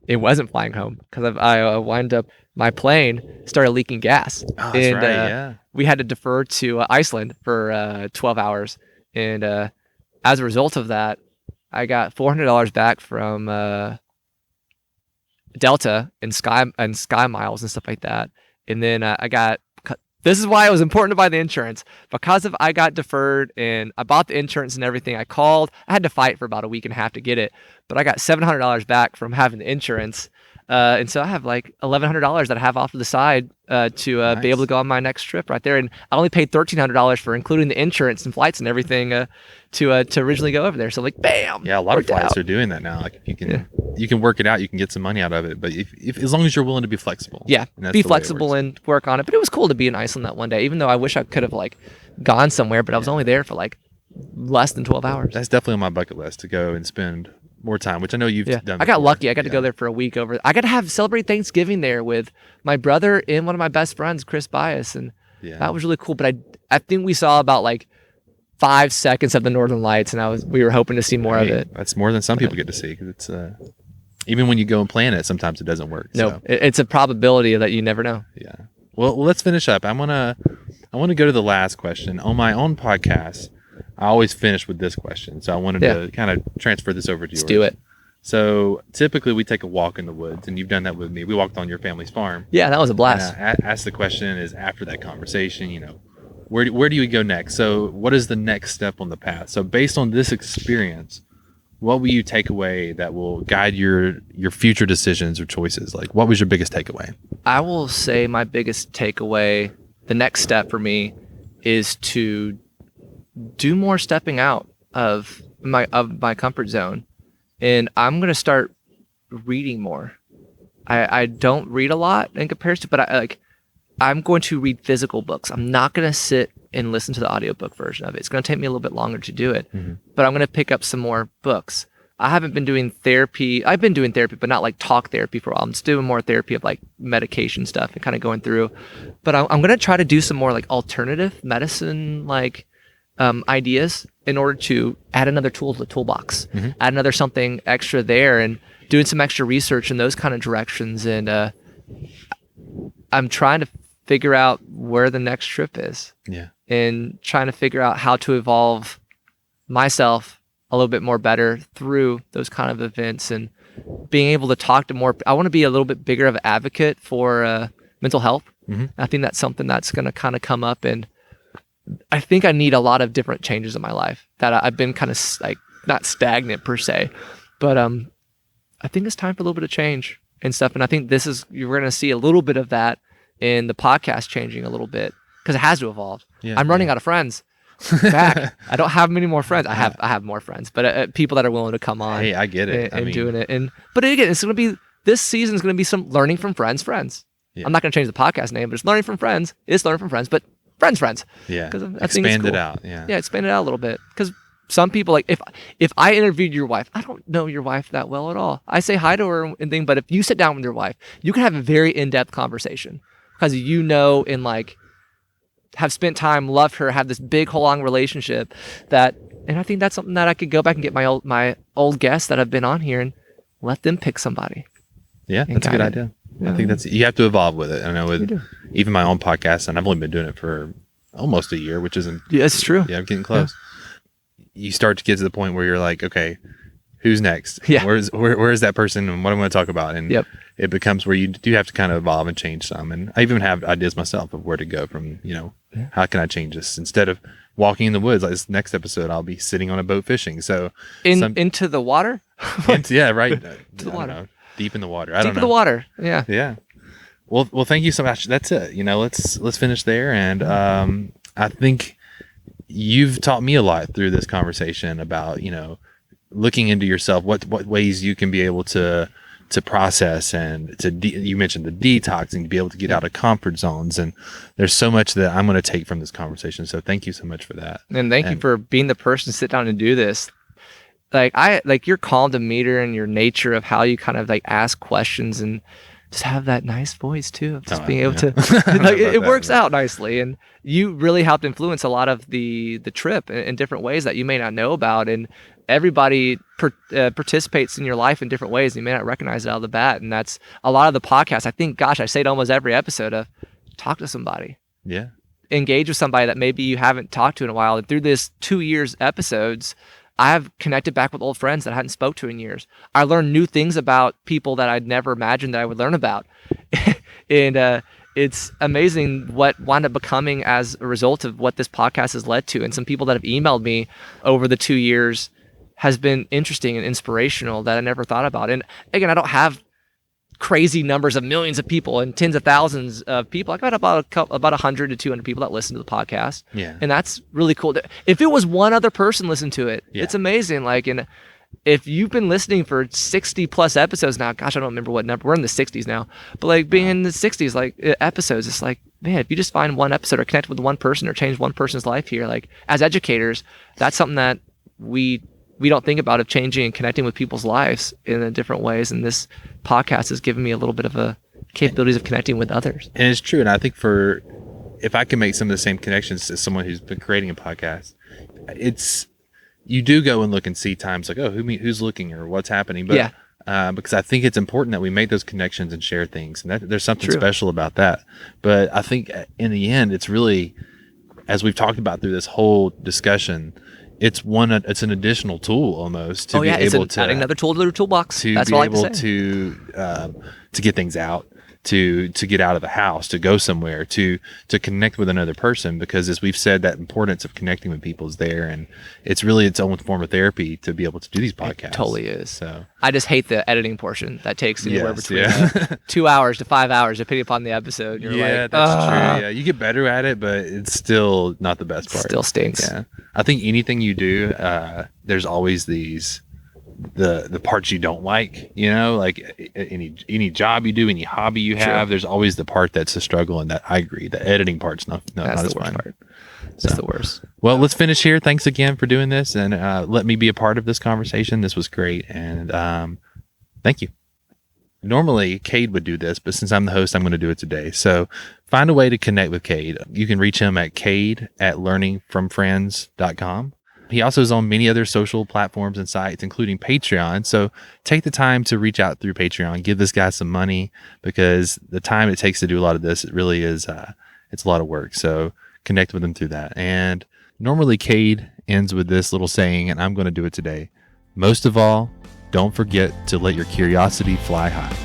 it wasn't flying home because I wind up, my plane started leaking gas. Oh, that's right, yeah. We had to defer to Iceland for 12 hours. And as a result of that, I got $400 back from Delta and Sky Miles and stuff like that. And then this is why it was important to buy the insurance, because I got deferred and I bought the insurance and everything. I had to fight for about a week and a half to get it, but I got $700 back from having the insurance. And so I have like $1,100 that I have off to the side to be able to go on my next trip right there. And I only paid $1,300 for including the insurance and flights and everything to originally go over there. So like, bam! Yeah, a lot of flights are doing that now. Like if you can work it out, you can get some money out of it. But if as long as you're willing to be flexible, be flexible and work on it. But it was cool to be in Iceland that one day, even though I wish I could have like gone somewhere. But I was only there for like less than 12 hours. That's definitely on my bucket list, to go and spend more time, which I know you've done before. I got lucky. I got to go there for a week over. I got to celebrate Thanksgiving there with my brother and one of my best friends, Chris Bias, and that was really cool. But I think we saw about like 5 seconds of the Northern Lights, and we were hoping to see more of it. That's more than some people get to see, because it's even when you go and plan it, sometimes it doesn't work. No, so. It's a probability that you never know. Yeah. Well, let's finish up. I want to go to the last question. On my own podcast, I always finish with this question, so I wanted to kind of transfer this over to yours. Let's do it. So typically we take a walk in the woods, and you've done that with me. We walked on your family's farm. Yeah, that was a blast. And I asked the question is, after that conversation, where do you go next? So what is the next step on the path? So based on this experience, what will you take away that will guide your future decisions or choices? Like, what was your biggest takeaway? I will say my biggest takeaway, the next step for me, is to do more stepping out of my comfort zone. And I'm going to start reading more. I don't read a lot in comparison, but I'm going to read physical books. I'm not going to sit and listen to the audiobook version of it. It's going to take me a little bit longer to do it, but I'm going to pick up some more books. I haven't been doing therapy. I've been doing therapy, but not like talk therapy for a while. I'm just doing more therapy of like medication stuff and kind of going through. But I'm going to try to do some more like alternative medicine, like ideas, in order to add another tool to the toolbox, add another something extra there, and doing some extra research in those kind of directions. And I'm trying to figure out where the next trip is, and trying to figure out how to evolve myself a little bit more better through those kind of events, and being able to talk to more. I want to be a little bit bigger of an advocate for mental health. I think that's something that's going to kind of come up, and I think I need a lot of different changes in my life, that I've been kind of like not stagnant per se, but I think it's time for a little bit of change and stuff. And I think you're going to see a little bit of that in the podcast changing a little bit, because it has to evolve. I'm running out of friends. Back. I don't have many more friends. I have more friends, but people that are willing to come on. Hey, I get it. And doing it. But again, it's going to be, this season's going to be some learning from friends. I'm not going to change the podcast name, but it's learning from friends. It's learning from friends, but friends. Yeah. Expand it out. Yeah. Yeah, expand it out a little bit. Because some people, like, if I interviewed your wife, I don't know your wife that well at all. I say hi to her and thing, but if you sit down with your wife, you can have a very in-depth conversation, because and like have spent time, loved her, have this big whole long relationship and I think that's something that I could go back and get my old guests that have been on here and let them pick somebody. Yeah, that's a good idea. Yeah. I think you have to evolve with it. I know with even my own podcast, and I've only been doing it for almost a year, which isn't. Yeah, it's true. Yeah, I'm getting close. Yeah. You start to get to the point where you're like, okay, who's next? Yeah. Where is that person, and what am I going to talk about? And it becomes where you do have to kind of evolve and change some. And I even have ideas myself of where to go from, how can I change this? Instead of walking in the woods, like this next episode, I'll be sitting on a boat fishing. So into the water? Yeah, right. To the water. Deep in the water. I don't know. Deep in the water. Yeah. Yeah. Well, thank you so much. That's it. Let's finish there. And I think you've taught me a lot through this conversation about, looking into yourself, what ways you can be able to process and you mentioned the detoxing, to be able to get out of comfort zones. And there's so much that I'm going to take from this conversation. So thank you so much for that. And thank you for being the person to sit down and do this. Like your calm demeanor and your nature of how you kind of like ask questions and just have that nice voice too, of just being able to like it works out nicely. And you really helped influence a lot of the trip in different ways that you may not know about. And everybody participates in your life in different ways. And you may not recognize it out of the bat. And that's a lot of the podcast. I think, gosh, I say it almost every episode of talk to somebody. Yeah. Engage with somebody that maybe you haven't talked to in a while. And through this 2 years episodes, I've connected back with old friends that I hadn't spoke to in years. I learned new things about people that I'd never imagined that I would learn about. And it's amazing what wound up becoming as a result of what this podcast has led to. And some people that have emailed me over the 2 years has been interesting and inspirational that I never thought about. And again, I don't have crazy numbers of millions of people and tens of thousands of people. I got about 100 to 200 people that listen to the podcast. Yeah. And that's really cool. If it was one other person listening to it, it's amazing. Like, and if you've been listening for 60 plus episodes now, gosh, I don't remember what number. We're in the 60s now. But like being in the 60s, like episodes, it's like, man, if you just find one episode or connect with one person or change one person's life here, like as educators, that's something that we don't think about, of changing and connecting with people's lives in different ways. And this podcast has given me a little bit of a capabilities of connecting with others. And it's true. And I think if I can make some of the same connections as someone who's been creating a podcast, you do go and look and see times like, oh, who's looking or what's happening. But because I think it's important that we make those connections and share things. And there's something special about that. But I think in the end, it's really, as we've talked about through this whole discussion, it's an additional tool almost to be able to adding another tool to the toolbox. That's be able to get things out, to get out of the house, to go somewhere, to connect with another person, because as we've said, that importance of connecting with people is there, and it's really its own form of therapy to be able to do these podcasts. It totally is. So I just hate the editing portion that takes anywhere between 2 hours to 5 hours depending upon the episode. You're like, that's true. Yeah, you get better at it, but it's still not the best part. Still stinks. Yeah, I think anything you do, there's always the parts you don't like, like any job you do, any hobby you have, there's always the part that's a struggle. And that, I agree, the editing part's not as fun. Part. That's the worst. Well, let's finish here. Thanks again for doing this, and let me be a part of this conversation. This was great, and thank you. Normally, Cade would do this, but since I'm the host, I'm going to do it today. So find a way to connect with Cade. You can reach him at cade@learningfromfriends.com. He also is on many other social platforms and sites, including Patreon. So take the time to reach out through Patreon. Give this guy some money, because the time it takes to do a lot of this, it really is, it's a lot of work. So connect with him through that. And normally Cade ends with this little saying, and I'm going to do it today. Most of all, don't forget to let your curiosity fly high.